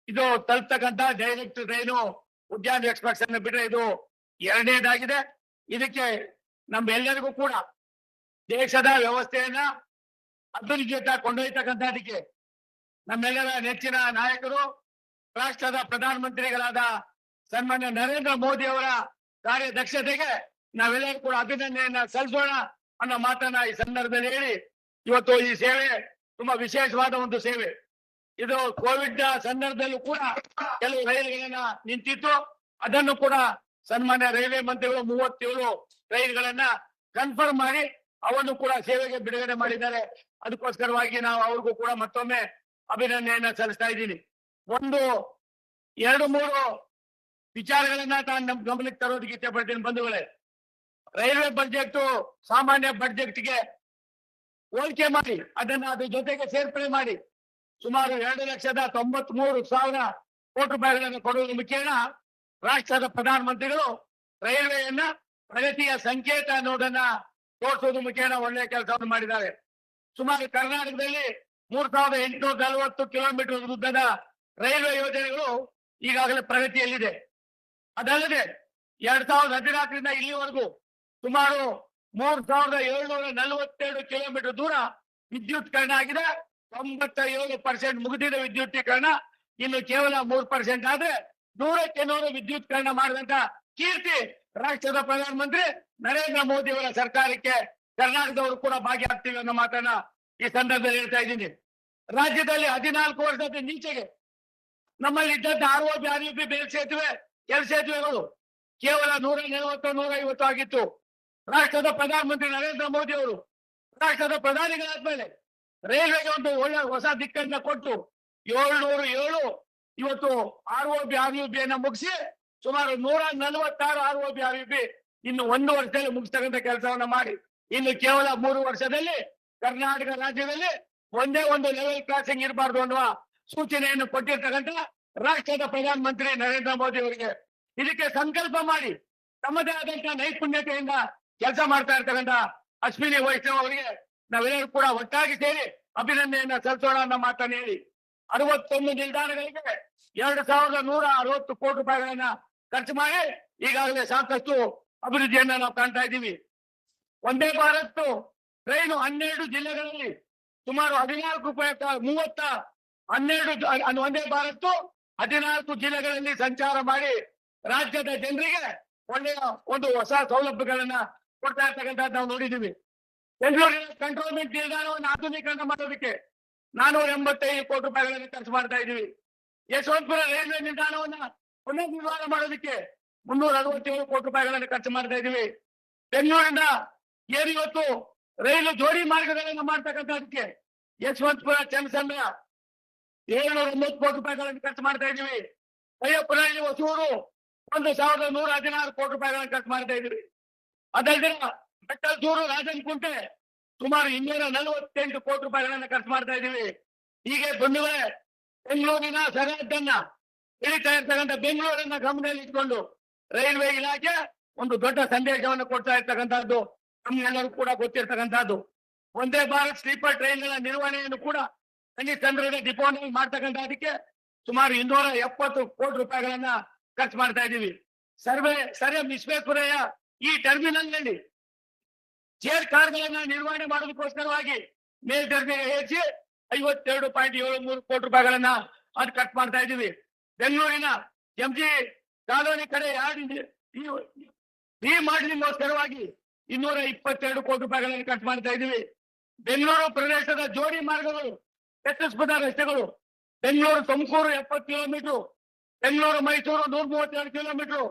ಇದು ತಲುಪ್ತಕ್ಕಂಥ ಡೈರೆಕ್ಟ್ ರೈಲು ಉದ್ಯಾನ ಎಕ್ಸ್ಪ್ರೆಸ್ ಅನ್ನು ಬಿಟ್ರೆ ಇದು 2ನೇದಾಗಿದೆ. ಇದಕ್ಕೆ ನಮ್ಮೆಲ್ಲರಿಗೂ ಕೂಡ ದೇಶದ ವ್ಯವಸ್ಥೆಯನ್ನ ಅಭಿವೃದ್ಧಿಯತ್ತ ಕೊಂಡೊಯ್ತಕ್ಕಂಥದಕ್ಕೆ ನಮ್ಮೆಲ್ಲರ ನೆಚ್ಚಿನ ನಾಯಕರು, ರಾಷ್ಟ್ರದ ಪ್ರಧಾನಮಂತ್ರಿಗಳಾದ ಸನ್ಮಾನ್ಯ ನರೇಂದ್ರ ಮೋದಿ ಅವರ ಕಾರ್ಯದಕ್ಷತೆಗೆ ನಾವೆಲ್ಲರೂ ಕೂಡ ಅಭಿನಂದನೆಯನ್ನ ಸಲ್ಲಿಸೋಣ ಅನ್ನೋ ಮಾತನ್ನ ಈ ಸಂದರ್ಭದಲ್ಲಿ ಹೇಳಿ, ಇವತ್ತು ಈ ಸೇವೆ ತುಂಬಾ ವಿಶೇಷವಾದ ಒಂದು ಸೇವೆ. ಇದು ಕೋವಿಡ್ ಸಂದರ್ಭದಲ್ಲೂ ಕೂಡ ಕೆಲವು ರೈಲುಗಳನ್ನ ನಿಂತಿತ್ತು. ಅದನ್ನು ಕೂಡ ಸನ್ಮಾನ್ಯ ರೈಲ್ವೆ ಮಂತ್ರಿಗಳು 37 ರೈಲುಗಳನ್ನ ಕನ್ಫರ್ಮ್ ಮಾಡಿ ಅವನ್ನು ಕೂಡ ಸೇವೆಗೆ ಬಿಡುಗಡೆ ಮಾಡಿದ್ದಾರೆ. ಅದಕ್ಕೋಸ್ಕರವಾಗಿ ನಾವು ಅವ್ರಿಗೂ ಕೂಡ ಮತ್ತೊಮ್ಮೆ ಅಭಿನಂದನೆಯನ್ನ ಸಲ್ಲಿಸ್ತಾ ಇದ್ದೀನಿ. 2-3 ವಿಚಾರಗಳನ್ನ ನಾನು ನಮ್ಮ ಗಮನಕ್ಕೆ ತರೋದಕ್ಕೆ ಇಷ್ಟಪಡ್ತೀನಿ ಬಂಧುಗಳೇ. ರೈಲ್ವೆ ಬಜೆಟ್ ಸಾಮಾನ್ಯ ಬಜೆಟ್ಗೆ ಹೋಲಿಕೆ ಮಾಡಿ ಅದನ್ನ ಅದ್ರ ಜೊತೆಗೆ ಸೇರ್ಪಡೆ ಮಾಡಿ ಸುಮಾರು 2,93,000 ಕೋಟಿ ರೂಪಾಯಿಗಳನ್ನು ಕೊಡುವುದರ ಮುಖೇನ ರಾಷ್ಟ್ರದ ಪ್ರಧಾನಮಂತ್ರಿಗಳು ರೈಲ್ವೆಯನ್ನ ಪ್ರಗತಿಯ ಸಂಕೇತ ಅನ್ನೋದನ್ನ ತೋರಿಸೋದ್ರ ಮುಖೇನ ಒಳ್ಳೆಯ ಕೆಲಸವನ್ನು ಮಾಡಿದ್ದಾರೆ. ಸುಮಾರು ಕರ್ನಾಟಕದಲ್ಲಿ 3,840 ಕಿಲೋಮೀಟರ್ ಉದ್ದದ ರೈಲ್ವೆ ಯೋಜನೆಗಳು ಈಗಾಗಲೇ ಪ್ರಗತಿಯಲ್ಲಿದೆ. ಅದಲ್ಲದೆ 2014ರಿಂದ ಇಲ್ಲಿವರೆಗೂ ಸುಮಾರು 3,742 ಕಿಲೋಮೀಟರ್ ದೂರ ವಿದ್ಯುತ್ಕರಣ ಆಗಿದೆ. 97% ಮುಗಿದಿದೆ ವಿದ್ಯುತ್ತೀಕರಣ. ಇನ್ನು ಕೇವಲ 3% ಆದ್ರೆ 100ಕ್ಕೆ 100 ವಿದ್ಯುತ್ಕರಣ ಮಾಡಿದಂತ ಕೀರ್ತಿ ರಾಷ್ಟ್ರದ ಪ್ರಧಾನಮಂತ್ರಿ ನರೇಂದ್ರ ಮೋದಿ ಅವರ ಸರ್ಕಾರಕ್ಕೆ ಕರ್ನಾಟಕದವರು ಕೂಡ ಭಾಗಿಯಾಗ್ತೀವಿ ಅನ್ನೋ ಮಾತನ್ನ ಈ ಸಂದರ್ಭದಲ್ಲಿ ಹೇಳ್ತಾ ಇದ್ದೀನಿ. ರಾಜ್ಯದಲ್ಲಿ 14 ವರ್ಷದ ನೀಚೆಗೆ ನಮ್ಮಲ್ಲಿ ಇದ್ದಂತ ROB ಬೇಲ್ ಸೇತುವೆ, ಕೆಲ್ ಸೇತುವೆಗಳು ಕೇವಲ 140-150 ಆಗಿತ್ತು. ರಾಷ್ಟ್ರದ ಪ್ರಧಾನಮಂತ್ರಿ ನರೇಂದ್ರ ಮೋದಿ ಅವರು ರಾಷ್ಟ್ರದ ಪ್ರಧಾನಿಗಳಾದ್ಮೇಲೆ ರೈಲ್ವೆಗೆ ಒಂದು ಒಳ್ಳೆ ಹೊಸ ದಿಕ್ಕನ್ನ ಕೊಟ್ಟು 707 ಇವತ್ತು ROB ಮುಗಿಸಿ ಸುಮಾರು 146 ROB ಇನ್ನು 1 ವರ್ಷದಲ್ಲಿ ಮುಗಿಸ್ತಕ್ಕಂಥ ಕೆಲಸವನ್ನ ಮಾಡಿ ಇನ್ನು ಕೇವಲ 3 ವರ್ಷದಲ್ಲಿ ಕರ್ನಾಟಕ ರಾಜ್ಯದಲ್ಲಿ ಒಂದೇ ಒಂದು ಲೆವೆಲ್ ಕ್ರಾಸಿಂಗ್ ಇರಬಾರ್ದು ಅನ್ನುವ ಸೂಚನೆಯನ್ನು ಕೊಟ್ಟಿರ್ತಕ್ಕಂಥ ರಾಷ್ಟ್ರದ ಪ್ರಧಾನಮಂತ್ರಿ ನರೇಂದ್ರ ಮೋದಿ ಅವರಿಗೆ ಇದಕ್ಕೆ ಸಂಕಲ್ಪ ಮಾಡಿ ತಮ್ಮದೇ ಆದಂತಹ ನೈಪುಣ್ಯತೆಯಿಂದ ಕೆಲಸ ಮಾಡ್ತಾ ಇರ್ತಕ್ಕಂಥ ಅಶ್ವಿನಿ ವೈಷ್ಣವ್ ಅವರಿಗೆ ನಾವೆಲ್ಲರೂ ಕೂಡ ಒಟ್ಟಾಗಿ ಸೇರಿ ಅಭಿನಂದನೆಯನ್ನ ಸಲ್ಲಿಸೋಣ ಅನ್ನೋ ಮಾತನ್ನು ಹೇಳಿ 61 ನಿಲ್ದಾಣಗಳಿಗೆ 2,160 ಕೋಟಿ ರೂಪಾಯಿಗಳನ್ನ ಖರ್ಚು ಮಾಡಿ ಈಗಾಗಲೇ ಸಾಕಷ್ಟು ಅಭಿವೃದ್ಧಿಯನ್ನ ನಾವು ಕಾಣ್ತಾ ಇದ್ದೀವಿ. ವಂದೇ ಭಾರತ್ ಟ್ರೈನು 12 ಜಿಲ್ಲೆಗಳಲ್ಲಿ ಸುಮಾರು 12 ವಂದೇ ಭಾರತ್ 14 ಜಿಲ್ಲೆಗಳಲ್ಲಿ ಸಂಚಾರ ಮಾಡಿ ರಾಜ್ಯದ ಜನರಿಗೆ ಒಳ್ಳೆಯ ಒಂದು ಹೊಸ ಸೌಲಭ್ಯಗಳನ್ನ ಕೊಡ್ತಾ ಇರ್ತಕ್ಕಂಥದ್ದು ನಾವು ನೋಡಿದ್ದೀವಿ. ಬೆಂಗಳೂರಿನ ಕಂಟ್ರೋಲ್ಮೆಂಟ್ ನಿಲ್ದಾಣವನ್ನು ಆಧುನೀಕರಣ ಮಾಡೋದಕ್ಕೆ 485 ಕೋಟಿ ರೂಪಾಯಿಗಳನ್ನು ಖರ್ಚು ಮಾಡ್ತಾ ಇದ್ದೀವಿ. ಯಶವಂತಪುರ ರೈಲ್ವೆ ನಿಲ್ದಾಣವನ್ನ ಪುನರ್ನಿರ್ಮಾಣ ಮಾಡೋದಕ್ಕೆ 367 ಕೋಟಿ ರೂಪಾಯಿಗಳನ್ನು ಖರ್ಚು ಮಾಡ್ತಾ ಇದ್ದೀವಿ. ಬೆಂಗಳೂರಿನ ಇವತ್ತು ರೈಲು ಜೋಡಿ ಮಾರ್ಗಗಳನ್ನು ಮಾಡ್ತಕ್ಕಂಥದಕ್ಕೆ ಯಶವಂತಪುರ ಚನ್ನಸಂದ್ರ 790 ಕೋಟಿ ರೂಪಾಯಿಗಳನ್ನು ಖರ್ಚು ಮಾಡ್ತಾ ಇದ್ದೀವಿ. ಅಯ್ಯಪ್ಪನಹಳ್ಳಿ ಹೊಸೂರು 1,116 ಕೋಟಿ ರೂಪಾಯಿಗಳನ್ನು ಖರ್ಚು ಮಾಡ್ತಾ ಇದ್ದೀವಿ. ಅದಲ್ಲದೆ ಬೆಟ್ಟಲ್ದೂರು ರಾಜನಕುಂಟೆ ಸುಮಾರು 248 ಕೋಟಿ ರೂಪಾಯಿಗಳನ್ನ ಖರ್ಚು ಮಾಡ್ತಾ ಇದ್ದೀವಿ. ಹೀಗೆ ಬಂಧುಗಳೇ, ಬೆಂಗಳೂರಿನ ಸರಹದ್ದನ್ನ ಇಳಿತಾ ಇರ್ತಕ್ಕಂಥ ಬೆಂಗಳೂರನ್ನ ಗಮನದಲ್ಲಿ ಇಟ್ಕೊಂಡು ರೈಲ್ವೆ ಇಲಾಖೆ ಒಂದು ದೊಡ್ಡ ಸಂದೇಶವನ್ನು ಕೊಡ್ತಾ ಇರ್ತಕ್ಕಂಥದ್ದು ನಮ್ಗೆಲ್ಲರೂ ಕೂಡ ಗೊತ್ತಿರ್ತಕ್ಕಂಥದ್ದು. ವಂದೇ ಭಾರತ್ ಸ್ಲೀಪರ್ ಟ್ರೈನ್ಗಳ ನಿರ್ವಹಣೆಯನ್ನು ಕೂಡ ಸಂಗ್ರಹದ ಡಿಪೋನಲ್ಲಿ ಮಾಡ್ತಕ್ಕಂಥದಕ್ಕೆ ಸುಮಾರು 270 ಕೋಟಿ ರೂಪಾಯಿಗಳನ್ನ ಖರ್ಚು ಮಾಡ್ತಾ ಇದ್ದೀವಿ. ಸರ್ ವಿಶ್ವೇಶ್ವರಯ್ಯ ಈ ಟರ್ಮಿನಲ್ ನಲ್ಲಿ ಚೇರ್ ಕಾರ್ಗಳನ್ನ ನಿರ್ವಹಣೆ ಮಾಡೋದಕ್ಕೋಸ್ಕರವಾಗಿ ಮೇಲ್ದರ್ಜೆಗೆ ಹೆಚ್ಚಿ 52.73 ಕೋಟಿ ರೂಪಾಯಿಗಳನ್ನ ಅದು ಖರ್ಚು ಮಾಡ್ತಾ ಇದ್ದೀವಿ. ಬೆಂಗಳೂರಿನ MG ಕಾಲೋನಿ ಕಡೆ ರೀಮಾಡೆಲಿಂಗ್ಗೋಸ್ಕರವಾಗಿ 222 ಕೋಟಿ ರೂಪಾಯಿಗಳನ್ನು ಖರ್ಚು ಮಾಡ್ತಾ ಇದ್ದೀವಿ. ಬೆಂಗಳೂರು ಪ್ರದೇಶದ ಜೋಡಿ ಮಾರ್ಗಗಳು, ಚತುಷ್ಪಥ ರಸ್ತೆಗಳು, Bengaluru Tumakuru 70 kilometre, Bengaluru Mysuru 132 kilometre,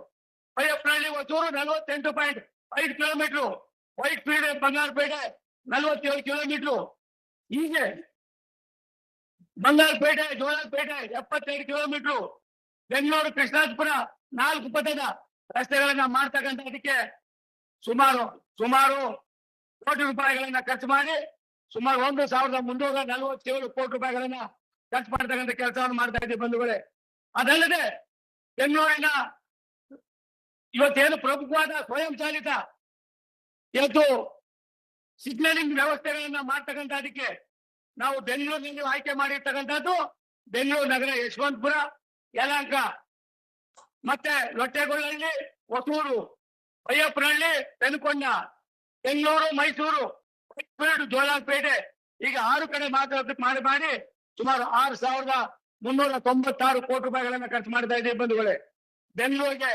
Ayyappanahalli Hosur 48.5 kilometre, Whitefield Bangarapete 47 kilometre, ಹೀಗೆ ಬಂಗಾರಪೇಟೆ ಜೋಳಪೇಟೆ 75 ಕಿಲೋಮೀಟರ್, ಬೆಂಗಳೂರು ಕೃಷ್ಣಾಪುರ 4 ಪಥದ ರಸ್ತೆಗಳನ್ನ ಮಾಡ್ತಕ್ಕಂಥದಕ್ಕೆ ಸುಮಾರು ಕೋಟಿ ರೂಪಾಯಿಗಳನ್ನ ಖರ್ಚು ಮಾಡಿ ಸುಮಾರು 1,347 ಕೋಟಿ ರೂಪಾಯಿಗಳನ್ನ ಖರ್ಚು ಮಾಡ್ತಕ್ಕಂಥ ಕೆಲಸವನ್ನು ಮಾಡ್ತಾ ಇದ್ದೀವಿ ಬಂಧುಗಳೇ. ಅದಲ್ಲದೆ ಬೆಂಗಳೂರಿನ ಇವತ್ತೇನು ಪ್ರಮುಖವಾದ ಸ್ವಯಂ ಚಾಲಿತ ಇವತ್ತು ಸಿಗ್ನಲಿಂಗ್ ವ್ಯವಸ್ಥೆಗಳನ್ನ ಮಾಡ್ತಕ್ಕಂಥದಕ್ಕೆ ನಾವು ಬೆಂಗಳೂರಿನಲ್ಲಿ ಆಯ್ಕೆ ಮಾಡಿರ್ತಕ್ಕಂಥದ್ದು ಬೆಂಗಳೂರು ನಗರ, ಯಶವಂತಪುರ, ಯಲಹಂಕ, ಮತ್ತೆ ಲೊಟ್ಟೆಗೊಳ್ಳಹಳ್ಳಿ, ಹೊಸೂರು, ಅಯ್ಯಪ್ಪನಹಳ್ಳಿ, ಪೆನುಕೊಂಡ, ಬೆಂಗಳೂರು, ಮೈಸೂರು, ಜೋಲಾರ್ಪೇಟೆ, ಈಗ 6 ಕಡೆ ಮಾಡಿ ಸುಮಾರು 6,396 ಕೋಟಿ ರೂಪಾಯಿಗಳನ್ನ ಖರ್ಚು ಮಾಡ್ತಾ ಇದ್ದೀವಿ ಬಂಧುಗಳೇ. ಬೆಂಗಳೂರಿಗೆ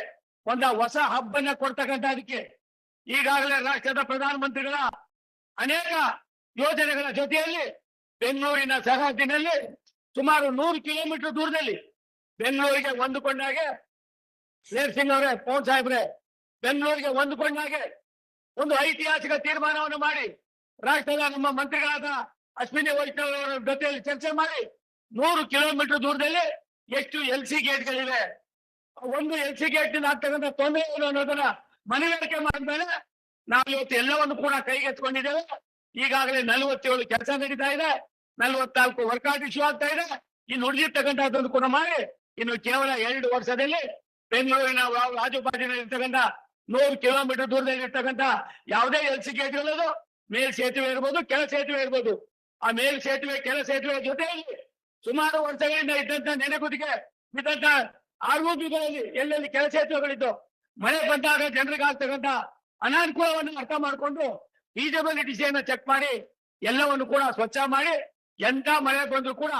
ಒಂದು ಹೊಸ ಹಬ್ಬನ್ನ ಕೊಡ್ತಕ್ಕಂಥದಕ್ಕೆ ಈಗಾಗಲೇ ರಾಷ್ಟ್ರದ ಪ್ರಧಾನಮಂತ್ರಿಗಳ ಅನೇಕ ಯೋಜನೆಗಳ ಜೊತೆಯಲ್ಲಿ ಬೆಂಗಳೂರಿನ ಸರಹದ್ದಿನಲ್ಲಿ ಸುಮಾರು 100 ಕಿಲೋಮೀಟರ್ ದೂರದಲ್ಲಿ ಬೆಂಗಳೂರಿಗೆ ಹೊಂದಿಕೊಂಡಾಗೆ ಸಿಂಗ್ ಅವರೇ, ಪವನ್ ಸಾಹೇಬ್ರೆ, ಬೆಂಗಳೂರಿಗೆ ಹೊಂದಿಕೊಂಡಾಗೆ ಒಂದು ಐತಿಹಾಸಿಕ ತೀರ್ಮಾನವನ್ನು ಮಾಡಿ ರಾಷ್ಟ್ರದ ನಮ್ಮ ಮಂತ್ರಿಗಳಾದ ಅಶ್ವಿನಿ ವೈಷ್ಣವ್ ಅವರ ಜೊತೆಯಲ್ಲಿ ಚರ್ಚೆ ಮಾಡಿ 100 ಕಿಲೋಮೀಟರ್ ದೂರದಲ್ಲಿ ಎಷ್ಟು LC ಗೇಟ್ಗಳಿವೆ, ಒಂದು LC ಗೇಟ್ ನಿಂದ ಆಗ್ತಕ್ಕಂಥ ತೊಂದರೆ ಏನು ಅನ್ನೋದನ್ನ ಮನವರಿಕೆ ಮಾಡಿದ್ಮೇಲೆ ನಾವು ಇವತ್ತು ಎಲ್ಲವನ್ನು ಕೂಡ ಕೈಗೆತ್ತಿಕೊಂಡಿದ್ದೇವೆ. ಈಗಾಗಲೇ 47 ಕೆಲಸ ನಡೀತಾ ಇದೆ, 44 ವರ್ಕೌಟ್ ಇಶ್ಯೂ ಆಗ್ತಾ ಇದೆ. ಇನ್ನು ಉಳಿದಿರ್ತಕ್ಕಂಥದ್ದನ್ನು ಕೂಡ ಮಾಡಿ ಇನ್ನು ಕೇವಲ 2 ವರ್ಷದಲ್ಲಿ ಬೆಂಗಳೂರಿನ ರಾಜುಬಾಜಿನಲ್ಲಿ ಇರ್ತಕ್ಕಂಥ 100 ಕಿಲೋಮೀಟರ್ ದೂರದಲ್ಲಿ ಇರ್ತಕ್ಕಂಥ ಯಾವುದೇ LC ಗೇಟ್ಗಳದು ಮೇಲ್ ಸೇತುವೆ ಇರ್ಬೋದು, ಕೆಳ ಸೇತುವೆ ಇರ್ಬೋದು. ಆ ಮೇಲ್ ಸೇತುವೆ, ಕೆಳ ಸೇತುವೆ ಜೊತೆಯಲ್ಲಿ ಸುಮಾರು ವರ್ಷಗಳಿಂದ ಇದ್ದಂತ ನೆನೆಗುದಿಗೆ ಇದ್ದಂತ ROBಗಳಲ್ಲಿ ಎಲ್ಲೆಲ್ಲಿ ಕೆಳ ಸೇತುವೆಗಳಿದ್ದು ಮಳೆ ಬಂದಾಗ ಜನರಿಗೆ ಆಗ್ತಕ್ಕಂಥ ಅನಾನುಕೂಲವನ್ನು ಅರ್ಥ ಮಾಡಿಕೊಂಡು ಫೀಸಿಬಿಲಿಟಿಯನ್ನು ಚೆಕ್ ಮಾಡಿ ಎಲ್ಲವನ್ನು ಕೂಡ ಸ್ವಚ್ಛ ಮಾಡಿ ಎಂತ ಮಳೆ ಬಂದ್ರು ಕೂಡ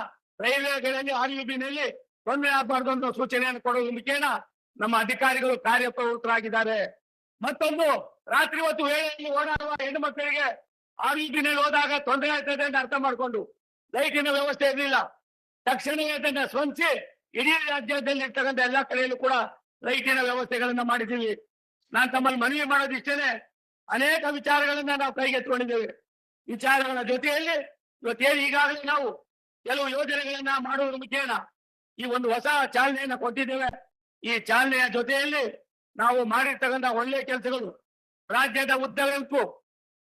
ರೈಲ್ವೆಗಳಲ್ಲಿ RUBನಲ್ಲಿ ತೊಂದರೆ ಆಗಬಾರ್ದು ಅನ್ನೋ ಸೂಚನೆಯನ್ನು ಕೊಡೋದ್ರ ಮುಖೇನ ನಮ್ಮ ಅಧಿಕಾರಿಗಳು ಕಾರ್ಯಪ್ರವೃತ್ತರಾಗಿದ್ದಾರೆ. ಮತ್ತೊಂದು, ರಾತ್ರಿ ಹೊತ್ತು ವೇಳೆಯಲ್ಲಿ ಓಡಾಡುವ ಹೆಣ್ಣು ಮಕ್ಕಳಿಗೆ RUBನಲ್ಲಿ ಹೋದಾಗ ತೊಂದರೆ ಆಗ್ತದೆ ಅಂತ ಅರ್ಥ ಮಾಡಿಕೊಂಡು ಲೈಟಿನ ವ್ಯವಸ್ಥೆ ಇರಲಿಲ್ಲ. ತಕ್ಷಣವೇ ಅದನ್ನ ಸ್ವಂದಿಸಿ ಇಡೀ ರಾಜ್ಯದಲ್ಲಿ ಇರ್ತಕ್ಕಂಥ ಎಲ್ಲಾ ಕಡೆಯಲ್ಲೂ ಕೂಡ ಲೈಟಿನ ವ್ಯವಸ್ಥೆಗಳನ್ನ ಮಾಡಿದ್ದೀವಿ. ನಾನು ತಮ್ಮಲ್ಲಿ ಮನವಿ ಮಾಡೋದಿಷ್ಟೇನೆ, ಅನೇಕ ವಿಚಾರಗಳನ್ನ ನಾವು ಕೈಗೆತ್ತಿಕೊಂಡಿದ್ದೇವೆ. ವಿಚಾರಗಳ ಜೊತೆಯಲ್ಲಿ ಇವತ್ತೇನು ಈಗಾಗಲೇ ನಾವು ಕೆಲವು ಯೋಜನೆಗಳನ್ನ ಮಾಡುವುದರ ಮುಖೇನ ಈ ಒಂದು ಹೊಸ ಚಾಲನೆಯನ್ನ ಕೊಟ್ಟಿದ್ದೇವೆ. ಈ ಚಾಲನೆಯ ಜೊತೆಯಲ್ಲಿ ನಾವು ಮಾಡಿರ್ತಕ್ಕಂಥ ಒಳ್ಳೆ ಕೆಲಸಗಳು ರಾಜ್ಯದ ಉದ್ದಗಲಕ್ಕೂ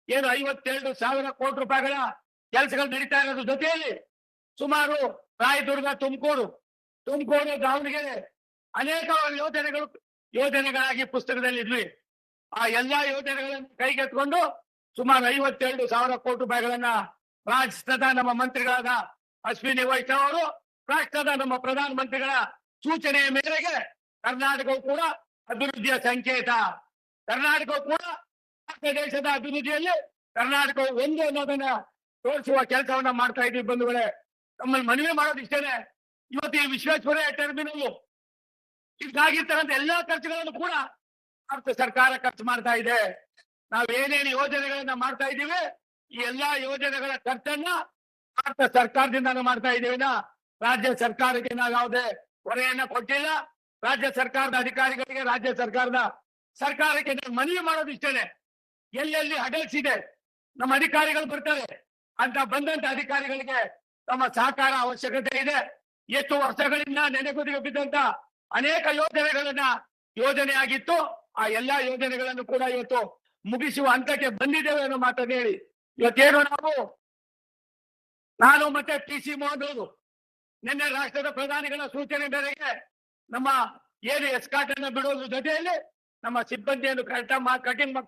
ಏನು 52,000 ಕೋಟಿ ರೂಪಾಯಿಗಳ ಕೆಲಸಗಳು ನಡೀತಾ ಇರೋದ್ರ ಜೊತೆಯಲ್ಲಿ ಸುಮಾರು ರಾಯದುರ್ಗ, ತುಮಕೂರು, ದಾವಣಗೆರೆ ಅನೇಕ ಯೋಜನೆಗಳಾಗಿ ಪುಸ್ತಕದಲ್ಲಿ ಇದ್ವಿ. ಆ ಎಲ್ಲಾ ಯೋಜನೆಗಳನ್ನು ಕೈಗೆತ್ತಿಕೊಂಡು ಸುಮಾರು 52,000 ಕೋಟಿ ರೂಪಾಯಿಗಳನ್ನ ರಾಷ್ಟ್ರದ ನಮ್ಮ ಮಂತ್ರಿಗಳಾದ ಅಶ್ವಿನಿ ವೈಷ್ಣವ್ ಅವರು, ರಾಷ್ಟ್ರದ ನಮ್ಮ ಪ್ರಧಾನಮಂತ್ರಿಗಳ ಸೂಚನೆಯ ಮೇರೆಗೆ ಕರ್ನಾಟಕವು ಕೂಡ ಅಭಿವೃದ್ಧಿಯ ಸಂಕೇತ, ಕರ್ನಾಟಕವು ಕೂಡ ದೇಶದ ಅಭಿವೃದ್ಧಿಯಲ್ಲಿ ಕರ್ನಾಟಕವು ಒಂದು ಅನ್ನೋದನ್ನ ತೋರಿಸುವ ಕೆಲಸವನ್ನ ಮಾಡ್ತಾ ಇದ್ದೀವಿ. ಬಂಧುಗಳೇ, ನಮ್ಮಲ್ಲಿ ಮನವಿ ಮಾಡೋದಿಷ್ಟೇನೆ, ಇವತ್ತು ಈ ವಿಶ್ವೇಶ್ವರಯ್ಯ ಟರ್ಮಿನಲ್ ಇದಾಗಿರ್ತಕ್ಕಂಥ ಎಲ್ಲಾ ಖರ್ಚುಗಳನ್ನು ಕೂಡ ಭಾರತ ಸರ್ಕಾರ ಖರ್ಚು ಮಾಡ್ತಾ ಇದೆ. ನಾವು ಏನೇನು ಯೋಜನೆಗಳನ್ನ ಮಾಡ್ತಾ ಇದ್ದೀವಿ, ಈ ಎಲ್ಲಾ ಯೋಜನೆಗಳ ಖರ್ಚನ್ನ ಭಾರತ ಸರ್ಕಾರದಿಂದ ಮಾಡ್ತಾ ಇದ್ದೀವಿ. ರಾಜ್ಯ ಸರ್ಕಾರಕ್ಕೆ ನಾವು ಯಾವುದೇ ಹೊರೆಯನ್ನ ಕೊಟ್ಟಿಲ್ಲ. ರಾಜ್ಯ ಸರ್ಕಾರದ ಅಧಿಕಾರಿಗಳಿಗೆ, ರಾಜ್ಯ ಸರ್ಕಾರಕ್ಕೆ ನಾವು ಮನವಿ ಮಾಡೋದಿಷ್ಟೇನೆ, ಎಲ್ಲೆಲ್ಲಿ ಹಗಲಿಸಿದೆ ನಮ್ಮ ಅಧಿಕಾರಿಗಳು ಬರ್ತಾರೆ ಅಂತ ಬಂದಂತ ಅಧಿಕಾರಿಗಳಿಗೆ ತಮ್ಮ ಸಹಕಾರ ಅವಶ್ಯಕತೆ ಇದೆ. ಎಷ್ಟು ವರ್ಷಗಳಿಂದ ನೆನೆಗುದಿಗೆ ಬಿದ್ದಂತ ಅನೇಕ ಯೋಜನೆ ಆಗಿತ್ತು. ಆ ಎಲ್ಲಾ ಯೋಜನೆಗಳನ್ನು ಕೂಡ ಇವತ್ತು ಮುಗಿಸುವ ಹಂತಕ್ಕೆ ಬಂದಿದ್ದೇವೆ ಅನ್ನೋ ಮಾತನ್ನು ಹೇಳಿ ಇವತ್ತೇನು ನಾನು ಮತ್ತೆ PC ಮೋಹನ್ ಅವರು ನಿನ್ನೆ ರಾಷ್ಟ್ರದ ಪ್ರಧಾನಿಗಳ ಸೂಚನೆ ಮೇರೆಗೆ ನಮ್ಮ ಏನು ಎಸ್ಕಾಟ್ ಅನ್ನ ಬಿಡೋದ್ರ ಜೊತೆಯಲ್ಲಿ ನಮ್ಮ ಸಿಬ್ಬಂದಿಯನ್ನು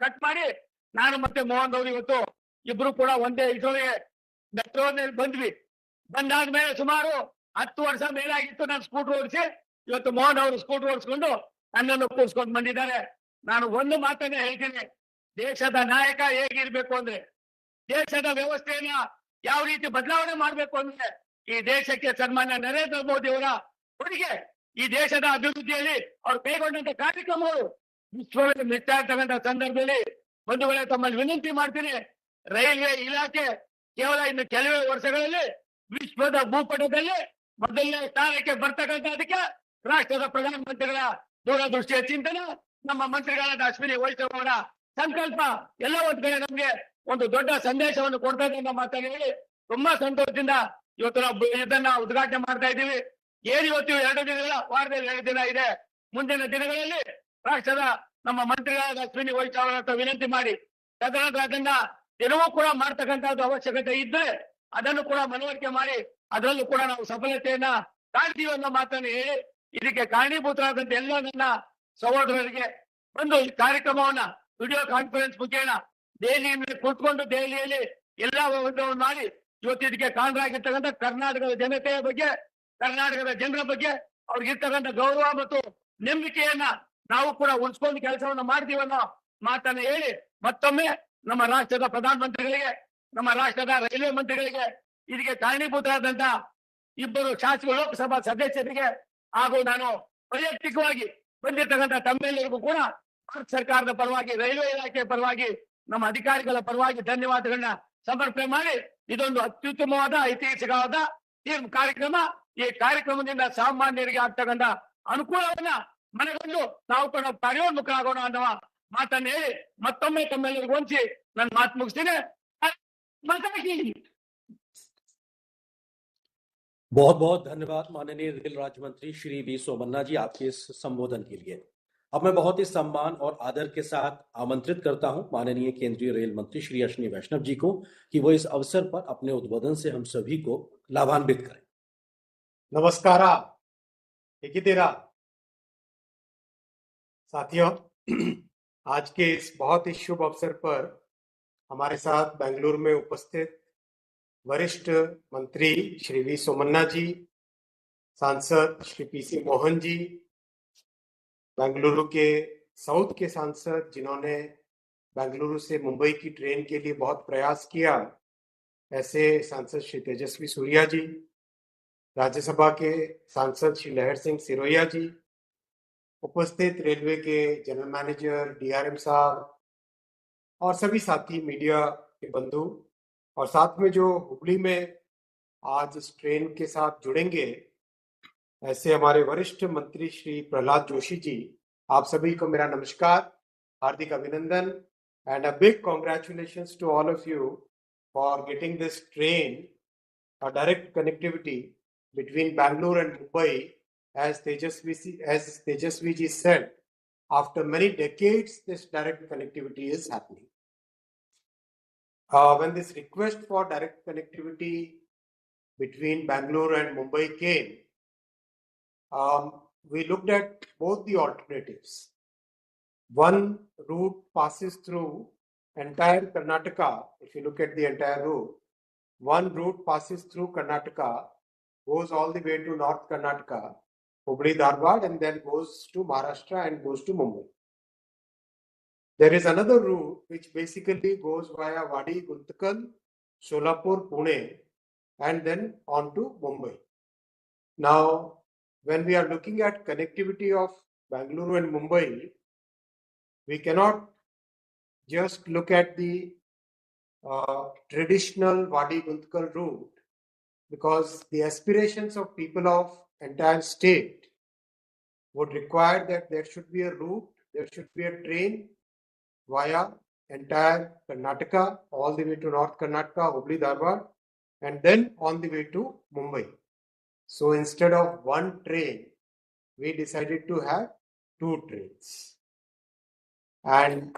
ಕಟ್ ಮಾಡಿ ನಾನು ಮತ್ತೆ ಮೋಹನ್ ಅವರು ಇವತ್ತು ಇಬ್ರು ಕೂಡ ಒಂದೇ ಇದರೊಳಗೆ ಮೆಟ್ರೋನಲ್ಲಿ ಬಂದ್ವಿ. ಬಂದಾದ್ಮೇಲೆ ಸುಮಾರು 10 ವರ್ಷ ಮೇಲಾಗಿತ್ತು ನಾನು ಸ್ಕೂಟರ್ ಓಡಿಸಿ. ಇವತ್ತು ಮೋಹನ್ ಅವರು ಸ್ಕೂಟರ್ ಓಡಿಸ್ಕೊಂಡು ನನ್ನನ್ನು ಕೂರಿಸ್ಕೊಂಡು ಬಂದಿದ್ದಾರೆ. ನಾನು ಒಂದು ಮಾತನ್ನೇ ಹೇಳ್ತೀನಿ, ದೇಶದ ನಾಯಕ ಹೇಗಿರ್ಬೇಕು ಅಂದ್ರೆ, ದೇಶದ ವ್ಯವಸ್ಥೆಯನ್ನ ಯಾವ ರೀತಿ ಬದಲಾವಣೆ ಮಾಡ್ಬೇಕು ಅಂದ್ರೆ, ಈ ದೇಶಕ್ಕೆ ಸನ್ಮಾನ್ಯ ನರೇಂದ್ರ ಮೋದಿ ಅವರ ಕೊಡುಗೆ, ಈ ದೇಶದ ಅಭಿವೃದ್ಧಿಯಲ್ಲಿ ಅವ್ರು ಕೈಗೊಂಡಂತ ಕಾರ್ಯಕ್ರಮಗಳು ವಿಶ್ವದಲ್ಲಿ ಮೆಚ್ಚಾ ಇರ್ತಕ್ಕಂಥ ಸಂದರ್ಭದಲ್ಲಿ ಬಂಧುಗಳೇ ತಮ್ಮಲ್ಲಿ ವಿನಂತಿ ಮಾಡ್ತೀನಿ, ರೈಲ್ವೆ ಇಲಾಖೆ ಕೇವಲ ಇನ್ನು ಕೆಲವೇ ವರ್ಷಗಳಲ್ಲಿ ವಿಶ್ವದ ಭೂಪಟದಲ್ಲಿ ಮೊದಲನೇ ಸ್ಥಾನಕ್ಕೆ ಬರ್ತಕ್ಕಂಥದಕ್ಕೆ ರಾಷ್ಟ್ರದ ಪ್ರಧಾನಮಂತ್ರಿಗಳ ದೂರದೃಷ್ಟಿಯ ಚಿಂತನೆ, ನಮ್ಮ ಮಂತ್ರಿಗಳಾದ ಅಶ್ವಿನಿ ವೈಷ್ಣವ್ ಅವರ ಸಂಕಲ್ಪ ಎಲ್ಲ ಒಂದ್ ಕಡೆ ನಮ್ಗೆ ಒಂದು ದೊಡ್ಡ ಸಂದೇಶವನ್ನು ಕೊಡ್ತಾ ಇದೆ ಅನ್ನೋ ಮಾತನ್ನು ಹೇಳಿ ತುಂಬಾ ಸಂತೋಷದಿಂದ ಇವತ್ತು ನಾವು ಇದನ್ನ ಉದ್ಘಾಟನೆ ಮಾಡ್ತಾ ಇದ್ದೀವಿ. ಏನು ಇವತ್ತು 2 ದಿನಗಳ ವಾರದಲ್ಲಿ 2 ದಿನ ಇದೆ. ಮುಂದಿನ ದಿನಗಳಲ್ಲಿ ರಾಷ್ಟ್ರದ ನಮ್ಮ ಮಂತ್ರಿಗಳಾದ ಅಶ್ವಿನಿ ವೈಷ್ಣವ್ ಅವರ ವಿನಂತಿ ಮಾಡಿ ತದನಂತರ ಅದನ್ನ ದಿನವೂ ಕೂಡ ಮಾಡ್ತಕ್ಕಂಥದ್ದು ಅವಶ್ಯಕತೆ ಇದ್ರೆ ಅದನ್ನು ಕೂಡ ಮನವರಿಕೆ ಮಾಡಿ ಅದರಲ್ಲೂ ಕೂಡ ನಾವು ಸಫಲತೆಯನ್ನ ಕಾಣ್ತೀವಿ ಅನ್ನೋ ಮಾತನ್ನು ಹೇಳಿ ಇದಕ್ಕೆ ಕಾರಣೀಭೂತರಾದಂತ ಎಲ್ಲ ನನ್ನ ಸಹೋದರರಿಗೆ ಒಂದು ಈ ಕಾರ್ಯಕ್ರಮವನ್ನ ವಿಡಿಯೋ ಕಾನ್ಫರೆನ್ಸ್ ಮುಖೇನ ದೆಹಲಿಯಲ್ಲಿ ಕೂತ್ಕೊಂಡು ದೆಹಲಿಯಲ್ಲಿ ಎಲ್ಲಾ ವ್ಯವಸ್ಥೆಯನ್ನು ಮಾಡಿ ಇವತ್ತು ಇದಕ್ಕೆ ಕಾರಣರಾಗಿರ್ತಕ್ಕಂಥ ಕರ್ನಾಟಕದ ಜನತೆಯ ಬಗ್ಗೆ, ಕರ್ನಾಟಕದ ಜನರ ಬಗ್ಗೆ ಅವ್ರಿಗಿರ್ತಕ್ಕಂಥ ಗೌರವ ಮತ್ತು ನಂಬಿಕೆಯನ್ನ ನಾವು ಕೂಡ ಉಳಿಸ್ಕೊಂಡು ಕೆಲಸವನ್ನ ಮಾಡ್ತೀವಿ ಅನ್ನೋ ಮಾತನ್ನ ಹೇಳಿ ಮತ್ತೊಮ್ಮೆ ನಮ್ಮ ರಾಷ್ಟ್ರದ ಪ್ರಧಾನಮಂತ್ರಿಗಳಿಗೆ, ನಮ್ಮ ರಾಷ್ಟ್ರದ ರೈಲ್ವೆ ಮಂತ್ರಿಗಳಿಗೆ, ಇದಕ್ಕೆ ಕಾರಣೀಭೂತರಾದಂತ ಇಬ್ಬರು ಶಾಸಕ ಲೋಕಸಭಾ ಸದಸ್ಯರಿಗೆ ಹಾಗೂ ನಾನು ವೈಯಕ್ತಿಕವಾಗಿ ಬಂದಿರ್ತಕ್ಕಂಥ ತಮ್ಮೆಲ್ಲರಿಗೂ ಕೂಡ ಭಾರತ ಸರ್ಕಾರದ ಪರವಾಗಿ, ರೈಲ್ವೆ ಇಲಾಖೆ ಪರವಾಗಿ, ನಮ್ಮ ಅಧಿಕಾರಿಗಳ ಪರವಾಗಿ ಧನ್ಯವಾದಗಳನ್ನ ಸಮರ್ಪಣೆ ಮಾಡಿ, ಇದೊಂದು ಅತ್ಯುತ್ತಮವಾದ ಐತಿಹಾಸಿಕವಾದ ಈ ಕಾರ್ಯಕ್ರಮ. ಈ ಕಾರ್ಯಕ್ರಮದಿಂದ ಸಾಮಾನ್ಯರಿಗೆ ಆಗ್ತಕ್ಕಂಥ ಅನುಕೂಲವನ್ನ ಮನಗಂಡು ನಾವು ಕೂಡ ಕಾರ್ಯೋನ್ಮುಖರಾಗೋಣ ಅನ್ನುವ ಮಾತನ್ನು ಹೇಳಿ ಮತ್ತೊಮ್ಮೆ ತಮ್ಮೆಲ್ಲರಿಗೂ ವಂಚಿಸಿ ನನ್ನ ಮಾತು ಮುಗಿಸ್ತೀನಿ. बहुत बहुत धन्यवाद माननीय रेल राज्य मंत्री श्री वी सोमन्ना जी, आपके इस संबोधन के लिए। अब मैं बहुत ही सम्मान और आदर के साथ आमंत्रित करता हूं माननीय केंद्रीय रेल मंत्री श्री अश्विनी वैष्णव जी को कि वो इस अवसर पर अपने उद्बोधन से हम सभी को लाभान्वित करें। नमस्कार हेगिದ್ದೀರಾ साथियों, आज के इस बहुत ही शुभ अवसर पर हमारे साथ बेंगलुरु में उपस्थित वरिष्ठ मंत्री श्री वी सोमन्ना जी, सांसद श्री पीसी मोहन जी, बेंगलुरु के साउथ के सांसद जिन्होंने बेंगलुरु से मुंबई की ट्रेन के लिए बहुत प्रयास किया, ऐसे सांसद श्री तेजस्वी सूर्या जी, राज्यसभा के सांसद श्री लहर सिंह सिरोया जी, उपस्थित रेलवे के जनरल मैनेजर डीआरएम साहब और सभी साथी मीडिया के बंधु, और साथ में जो हुबली में आज इस ट्रेन के साथ जुड़ेंगे ऐसे हमारे वरिष्ठ मंत्री श्री प्रहलाद जोशी जी, आप सभी को मेरा नमस्कार, हार्दिक अभिनंदन and a big congratulations to all of you for getting this train a direct connectivity between Bangalore and Mumbai, as Tejasvi ji said, after many decades this direct connectivity is happening. When this request for direct connectivity between Bangalore and Mumbai came, we looked at both the alternatives. One route passes through entire Karnataka. If you look at the entire route, one route passes through Karnataka, goes all the way to North Karnataka, Hubli Dharwad, and then goes to Maharashtra and goes to Mumbai. There is another route which basically goes via Wadi Guntakal, Solapur, Pune, and then on to Mumbai. Now, when we are looking at connectivity of Bangalore and Mumbai, we cannot just look at the traditional Wadi Guntakal route, because the aspirations of people of entire state would require that there should be a route, there should be a train via entire Karnataka, all the way to North Karnataka, Hubli Dharwad, and then on the way to Mumbai. So instead of one train, we decided to have two trains. And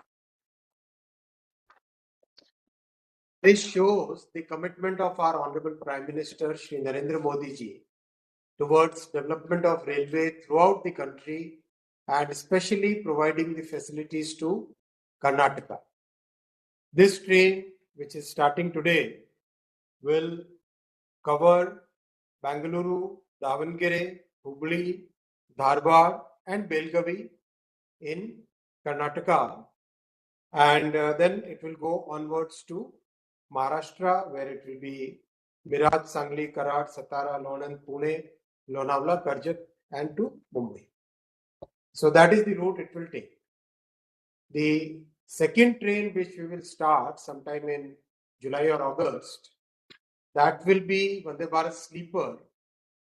this shows the commitment of our Honorable Prime Minister Shri Narendra Modi ji towards development of railway throughout the country, and especially providing the facilities to Karnataka. This train, which is starting today, will cover Bangalore, Davangere, Hubli, Dharwad, and Belgavi in Karnataka, and then it will go onwards to Maharashtra, where it will be Miraj, Sangli, Karad, Satara, Lonan, Pune, Lonavala, Karjat, and to Mumbai. So that is the route it will take. The second train, which we will start sometime in July or August, that will be Vande Bharat sleeper.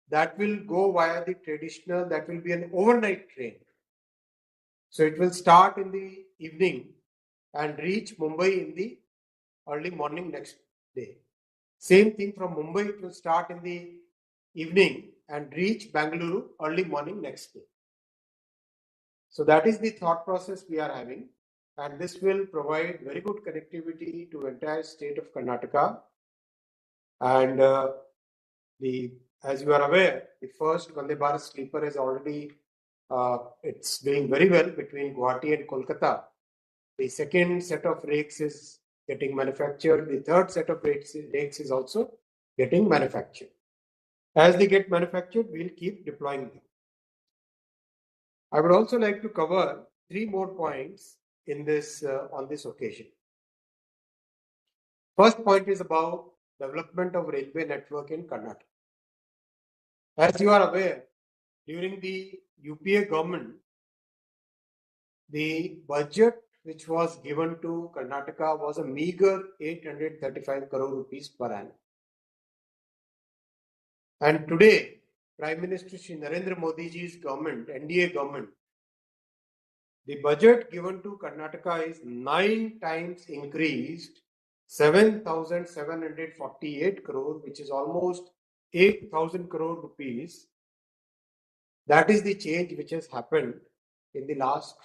That will go via the traditional, that will be an overnight train. So it will start in the evening and reach Mumbai in the early morning next day. Same thing from Mumbai, it will start in the evening and reach Bangalore early morning next day. So that is the thought process we are having, and this will provide very good connectivity to entire state of Karnataka. And as you are aware, the first Vande Bharat sleeper is already it's doing very well between Guwahati and Kolkata. The second set of rakes is getting manufactured. The third set of rakes is also getting manufactured. As they get manufactured, we'll keep deploying them. I would also like to cover three more points in this on this occasion. First point is about development of railway network in Karnataka. As you are aware, during the UPA government, the budget which was given to Karnataka was a meager 835 crore rupees per annum. And today, Prime Minister Shri Narendra Modi ji's government, NDA government, the budget given to Karnataka is 9 times increased, 7,748 crore, which is almost 8,000 crore rupees. That is the change which has happened in the last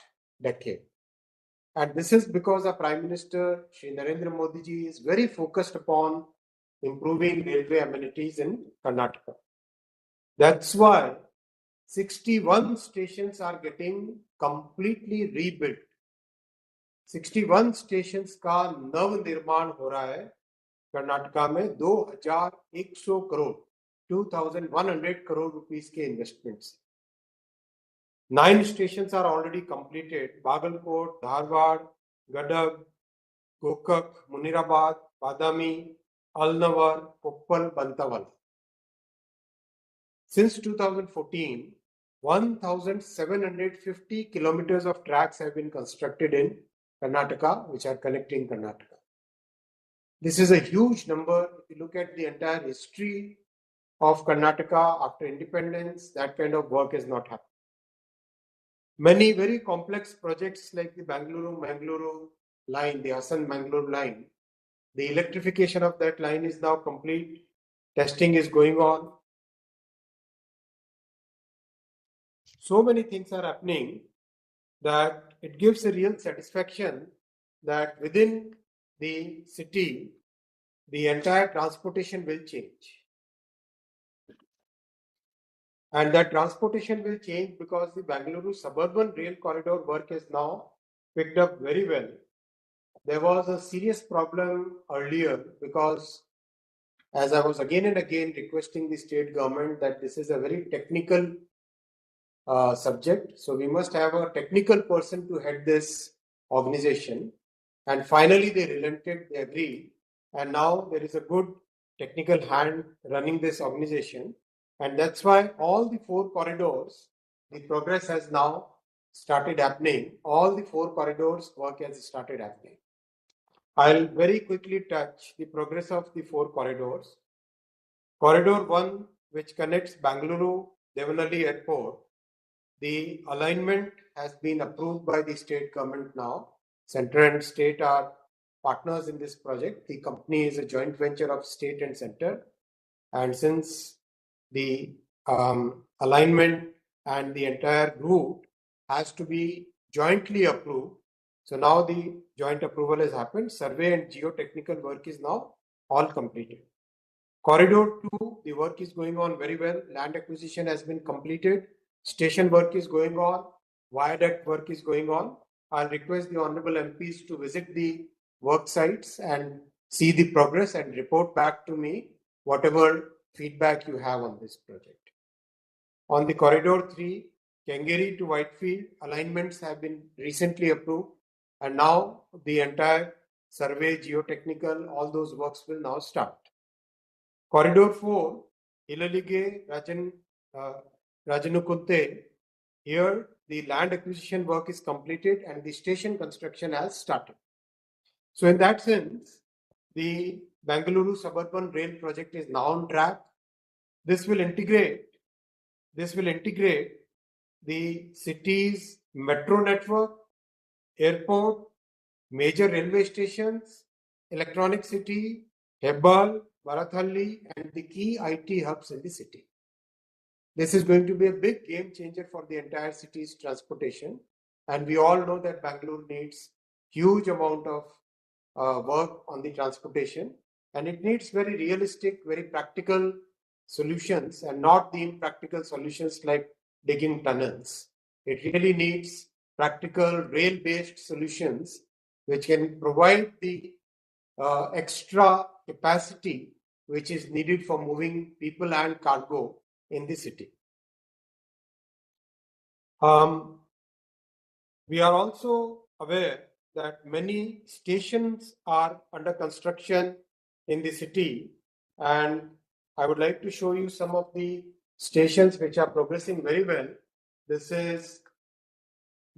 decade. And this is because our Prime Minister Shri Narendra Modi ji is very focused upon improving railway amenities in Karnataka. That's why 61 stations are getting completely rebuilt. 61 stations का नव निर्माण हो रहा है कर्नाटका में 2,100 crore 2,100 crore rupees के investments. 9 stations are already completed: Bagalkot, Dharwad, Gadag, Gokak, Munirabad, Badami, Alnavar, Koppal, Bantawal. Since 2014, 1,750 kilometers of tracks have been constructed in Karnataka, which are connecting Karnataka. This is a huge number. If you look at the entire history of Karnataka after independence, that kind of work has not happened. Many very complex projects like the Bangalore-Mangaluru line, the Hassan-Mangaluru line, the electrification of that line is now complete. Testing is going on. So many things are happening that it gives a real satisfaction that within the city, the entire transportation will change. And that transportation will change because the Bangalore suburban rail corridor work is now picked up very well. There was a serious problem earlier because, as I was again and again requesting the state government that this is a very technical subject, so we must have a technical person to head this organization. And finally they relented, they agreed, and now there is a good technical hand running this organization. And that's why all the 4 corridors, the progress has now started happening. All the 4 corridors work has started happening. I'll very quickly touch the progress of the 4 corridors. Corridor 1, which connects Bangalore Devanali Airport, the alignment has been approved by the state government now. Center and state are partners in this project. The company is a joint venture of state and center. And since the alignment and the entire route has to be jointly approved, so now the joint approval has happened. Survey and geotechnical work is now all completed. Corridor 2, the work is going on very well. Land acquisition has been completed. Station work is going on. Viaduct work is going on. I'll request the honorable MPs to visit the work sites and see the progress and report back to me whatever feedback you have on this project. On the Corridor 3, Kengeri to Whitefield, alignments have been recently approved, and now the entire survey, geotechnical, all those works will now start. Corridor 4, Ilalige, Rajanukunte, here the land acquisition work is completed and the station construction has started. So in that sense, the Bangalore suburban rail project is now on track. This will integrate the city's metro network, airport, major railway stations, electronic city, Hebbal, Varathalli, and the key IT hubs in the city. This is going to be a big game changer for the entire city's transportation. And we all know that Bangalore needs huge amount of work on the transportation, and it needs very realistic, very practical solutions and not the impractical solutions like digging tunnels. It really needs practical rail-based solutions which can provide the extra capacity which is needed for moving people and cargo in the city. We are also aware that many stations are under construction in the city, and I would like to show you some of the stations which are progressing very well. This is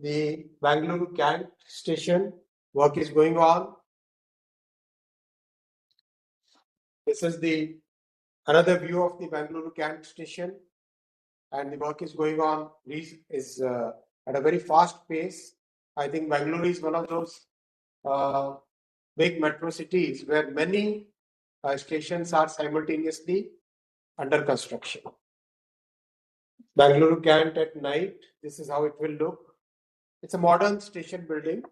the Bangalore Cant station. Work is going on. This is the another view of the Bangalore Cant station, and the work is going on at a very fast pace. I think Bangalore is one of those big metro cities where many stations are simultaneously under construction. Bangalore Cant at night, this is how it will look. It's a modern station building.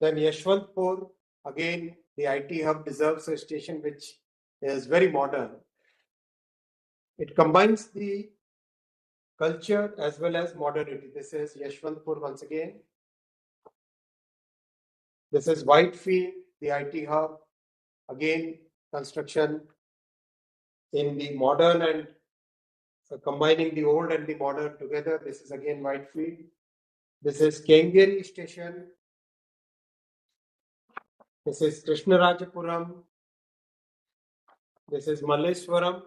Then Yeshwantpur, again, the IT hub deserves a station which is very modern. It combines the culture as well as modernity. This is Yeshwantpur once again. This is Whitefield, the IT hub. Again, construction in the modern and combining the old and the modern together. This is again Whitefield. This is Kengeri station. This is Krishnarajapuram. This is Malleswaram.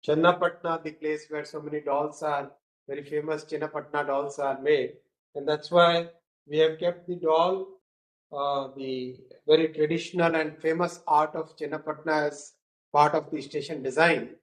Channapatna, the place where so many dolls are, very famous Channapatna dolls are made. And that's why we have kept the doll, the very traditional and famous art of Channapatna as part of the station design.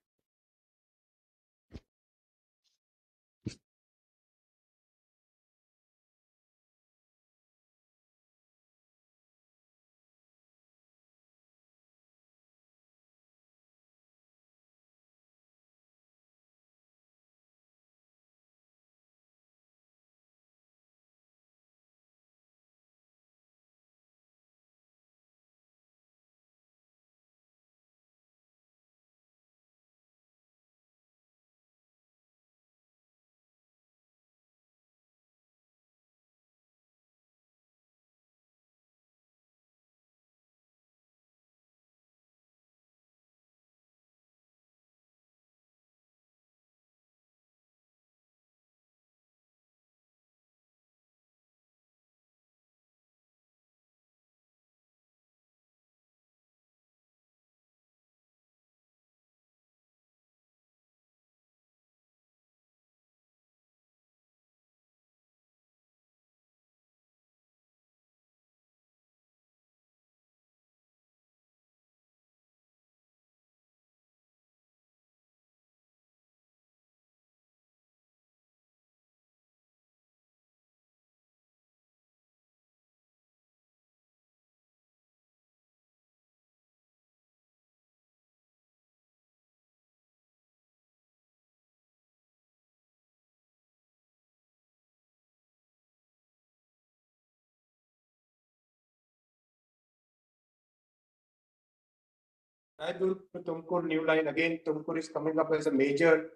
Raidurg to Tumkur new line. Again, Tumkur is coming up as a major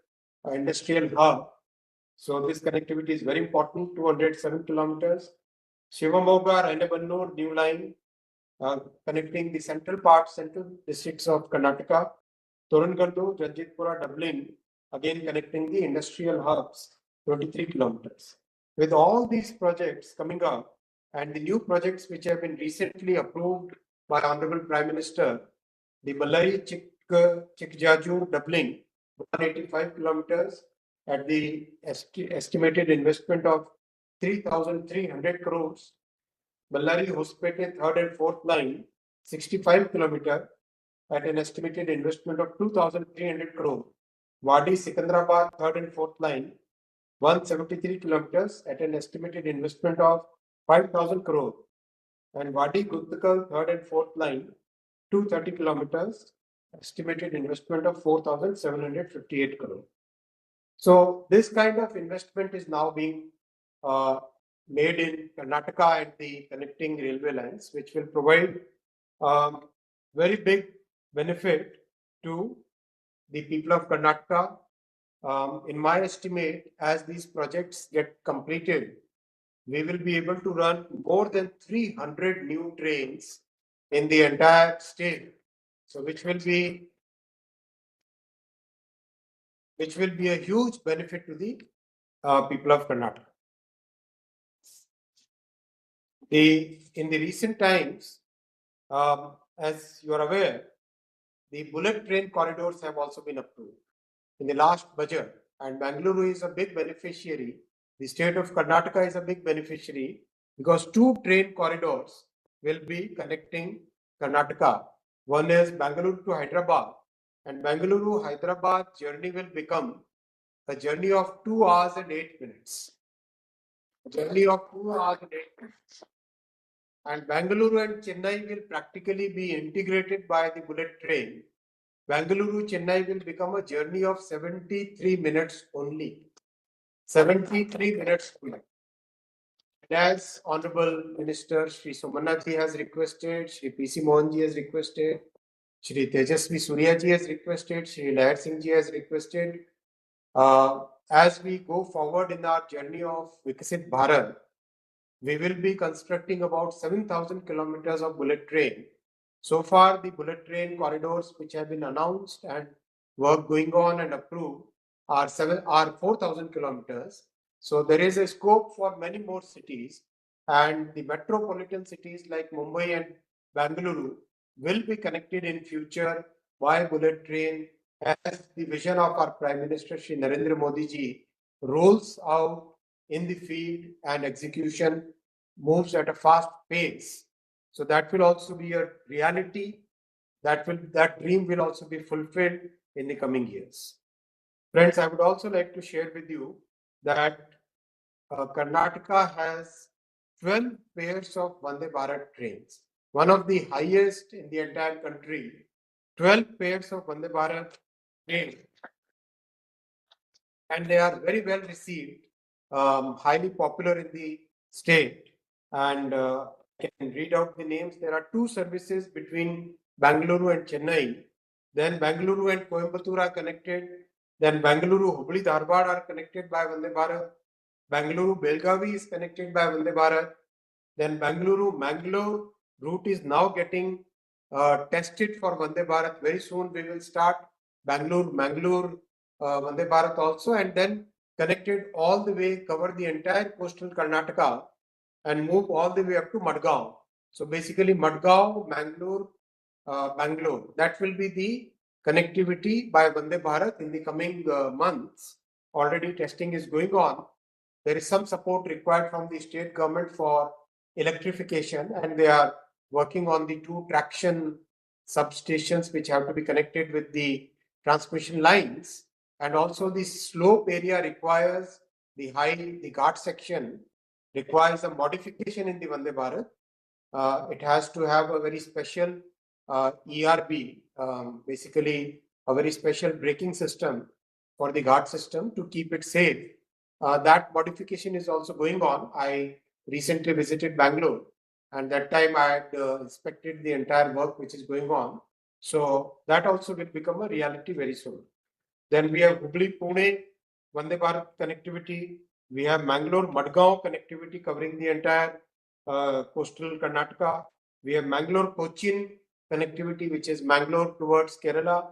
industrial hub. So this connectivity is very important, 207 kilometers. Shivamoga, Rainabannur new line connecting the central districts of Karnataka. Torangallu, Janjitpura, Dublin, again connecting the industrial hubs, 23 kilometers. With all these projects coming up and the new projects which have been recently approved by Honorable Prime Minister, the Ballari Chikjaju Dublin, 185 kilometers at the estimated investment of 3,300 crores. Ballari Hospete third and fourth line, 65 kilometers at an estimated investment of 2,300 crore. Wadi Sikandrabad third and fourth line, 173 kilometers at an estimated investment of 5,000 crore. And Wadi Gundkal third and fourth line, 230 kilometers, estimated investment of 4,758 crore. So this kind of investment is now being made in Karnataka at the connecting railway lines, which will provide very big benefit to the people of Karnataka. In my estimate, as these projects get completed, we will be able to run more than 300 new trains in the entire state. So which will be a huge benefit to the people of Karnataka. In the recent times, as you are aware, the bullet train corridors have also been approved. In the last budget, and Bangalore is a big beneficiary. The state of Karnataka is a big beneficiary because two train corridors will be connecting Karnataka. One is Bangalore to Hyderabad, and Bangalore Hyderabad journey will become a journey of 2 hours and 8 minutes. A journey of 2 hours and 8 minutes. And Bangalore and Chennai will practically be integrated by the bullet train. Bangalore Chennai will become a journey of 73 minutes only. 73 minutes only. And as Honorable Minister Shri Somanath ji has requested, Shri PC Mohan ji has requested, Shri Tejasvi Surya ji has requested, Shri Lahar Singh ji has requested, as we go forward in our journey of Viksit Bharat, we will be constructing about 7,000 kilometers of bullet train. So far, the bullet train corridors which have been announced and work going on and approved are 4,000 kilometers. So there is a scope for many more cities, and the metropolitan cities like Mumbai and Bangalore will be connected in future by bullet train as the vision of our Prime Minister Shri Narendra Modi ji rolls out in the field and execution moves at a fast pace. So that will also be a reality. That dream will also be fulfilled in the coming years. Friends, I would also like to share with you that Karnataka has 12 pairs of Vande Bharat trains, one of the highest in the entire country. 12 pairs of Vande Bharat trains, and they are very well received, highly popular in the state. And I can read out the names. There are two services between Bangalore and Chennai. Then Bangalore and Coimbatore are connected. Then Bangalore Hubli Dharwad are connected by Vande Bharat. Bangalore Belgavi is connected by Vande Bharat. Then Bangalore Mangalore route is now getting tested for Vande Bharat. Very soon we will start Bangalore Mangalore Vande Bharat also, and then connected all the way, cover the entire coastal Karnataka and move all the way up to Madgaon. So basically Madgaon, Mangalore, Bangalore. That will be the connectivity by Vande Bharat in the coming months. Already testing is going on. There is some support required from the state government for electrification, and they are working on the two traction substations which have to be connected with the transmission lines. And also the slope area requires the ghat section requires a modification in the Vande Bharat. It has to have a very special ERB, basically a very special braking system for the ghat system to keep it safe. That modification is also going on. I recently visited Bangalore, and that time I had inspected the entire work which is going on. So that also will become a reality very soon. Then we have Hubli Pune Vande Bharat connectivity. We have Mangalore Madgaon connectivity covering the entire coastal Karnataka. We have Mangalore Cochin connectivity, which is Mangalore towards Kerala.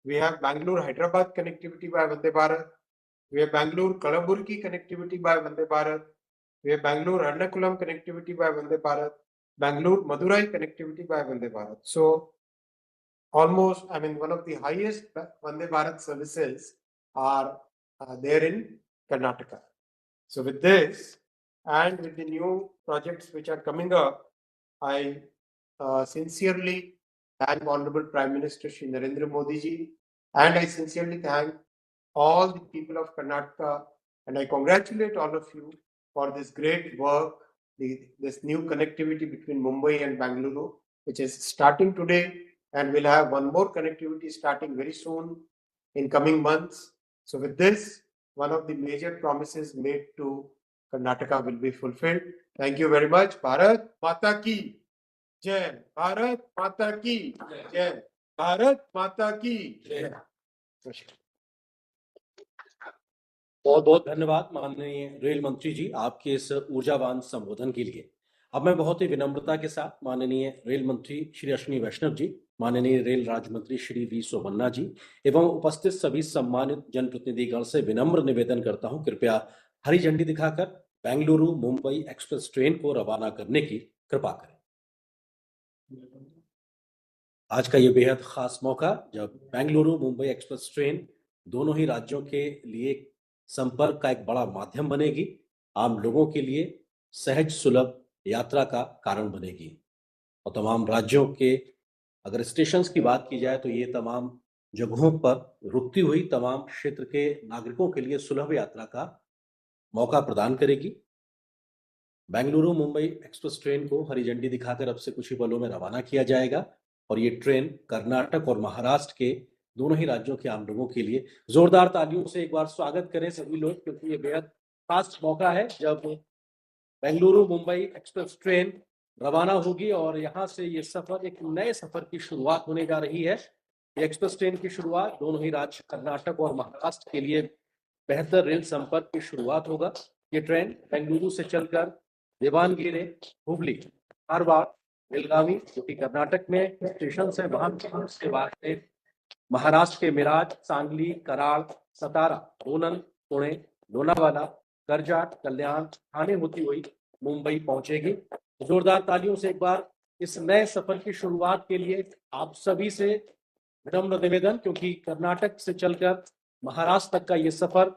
We have Bangalore Hyderabad connectivity by Vande Bharat. We have Bangalore Kalaburgi connectivity by Vande Bharat. We have Bangalore Ernakulam connectivity by Vande Bharat. Bangalore Madurai connectivity by Vande Bharat. So almost, one of the highest Vande Bharat services are there in Karnataka. So with this and with the new projects which are coming up, I sincerely thank Honorable Prime Minister Shri Narendra Modi ji, and I sincerely thank all the people of Karnataka, and I congratulate all of you for this great work, this new connectivity between Mumbai and Bangalore, which is starting today, and we'll have one more connectivity starting very soon in coming months. So with this, one of the major promises made to Karnataka will be fulfilled. Thank you very much. Bharat Mata Ki Jai. Bharat Mata Ki Jai. Bharat Mata Ki Jai. बहुत बहुत धन्यवाद माननीय rail मंत्री जी आपके इस ऊर्जावान संबोधन के लिए। अब मैं बहुत ही विनम्रता के साथ माननीय रेल मंत्री श्री अश्विनी वैष्णव जी, माननीय रेल राज्य मंत्री श्री वी सोमन्ना जी एवं उपस्थित सभी सम्मानित जनप्रतिनिधिगण से विनम्र निवेदन करता हूं, कृपया हरी झंडी दिखाकर बेंगलुरु मुंबई एक्सप्रेस ट्रेन को रवाना करने की कृपा करें। आज का ये बेहद खास मौका जब बेंगलुरु मुंबई एक्सप्रेस ट्रेन दोनों ही राज्यों के लिए संपर्क का एक बड़ा माध्यम बनेगी, आम लोगों के लिए सहज सुलभ यात्रा का कारण बनेगी। और तमाम राज्यों के अगर स्टेशंस की बात की जाए तो ये तमाम जगहों पर रुकती हुई तमाम क्षेत्र के नागरिकों के लिए सुलभ यात्रा का मौका प्रदान करेगी। बेंगलुरु मुंबई एक्सप्रेस ट्रेन को हरी झंडी दिखाकर अब से कुछ ही पलों में रवाना किया जाएगा और ये ट्रेन कर्नाटक और महाराष्ट्र के दोनों ही राज्यों के आम लोगों के लिए जोरदार तालियों से एक बार स्वागत करें सभी लोग, क्योंकि ये बेहद खास मौका है जब बेंगलुरु मुंबई एक्सप्रेस ट्रेन रवाना होगी और यहाँ से ये सफर एक नए सफर की शुरुआत होने जा रही है। ये एक्सप्रेस ट्रेन की शुरुआत दोनों ही राज्य कर्नाटक और महाराष्ट्र के लिए बेहतर रेल संपर्क की शुरुआत होगा। ये ट्रेन बेंगलुरु से चलकर देवानगिरी, हुबली, धारवाड़, बेलगावी जो कि कर्नाटक में स्टेशन है वहां के बाद महाराष्ट्र के मिराज, सांगली, कराड़, सतारा, सोलन, पुणे, लोनावाला, कर्जत, कल्याण, ठाणे होती हुई मुंबई पहुंचेगी। जोरदार तालियों से एक बार इस नए सफर की शुरुआत के लिए आप सभी से विनम्र निवेदन, क्योंकि कर्नाटक से चलकर महाराष्ट्र तक का ये सफर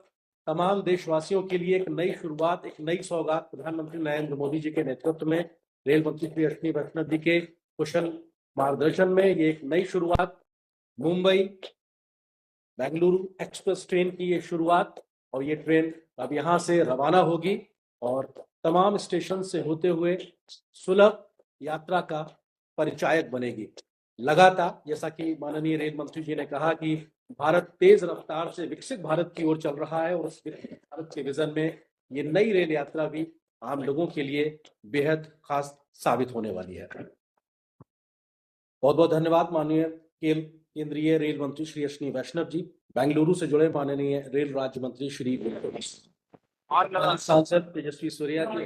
तमाम देशवासियों के लिए एक नई शुरुआत, एक नई सौगात। प्रधानमंत्री नरेंद्र मोदी जी के नेतृत्व में रेल मंत्री श्री अश्विनी वैष्णव जी के कुशल मार्गदर्शन में ये एक नई शुरुआत, मुंबई बेंगलुरु एक्सप्रेस ट्रेन की ये शुरुआत। और ये ट्रेन अब यहाँ से रवाना होगी और तमाम स्टेशन से होते हुए सुलभ यात्रा का परिचायक बनेगी। लगातार जैसा कि माननीय रेल मंत्री जी ने कहा कि भारत तेज रफ्तार से विकसित भारत की ओर चल रहा है और उस विकसित भारत के विजन में ये नई रेल यात्रा भी आम लोगों के लिए बेहद खास साबित होने वाली है। बहुत बहुत धन्यवाद माननीय केंद्रीय रेल मंत्री श्री अश्विनी वैष्णव जी। बेंगलुरु से जुड़े माननीय रेल राज्य मंत्री श्री सांसद तेजस्वी सूर्या जी,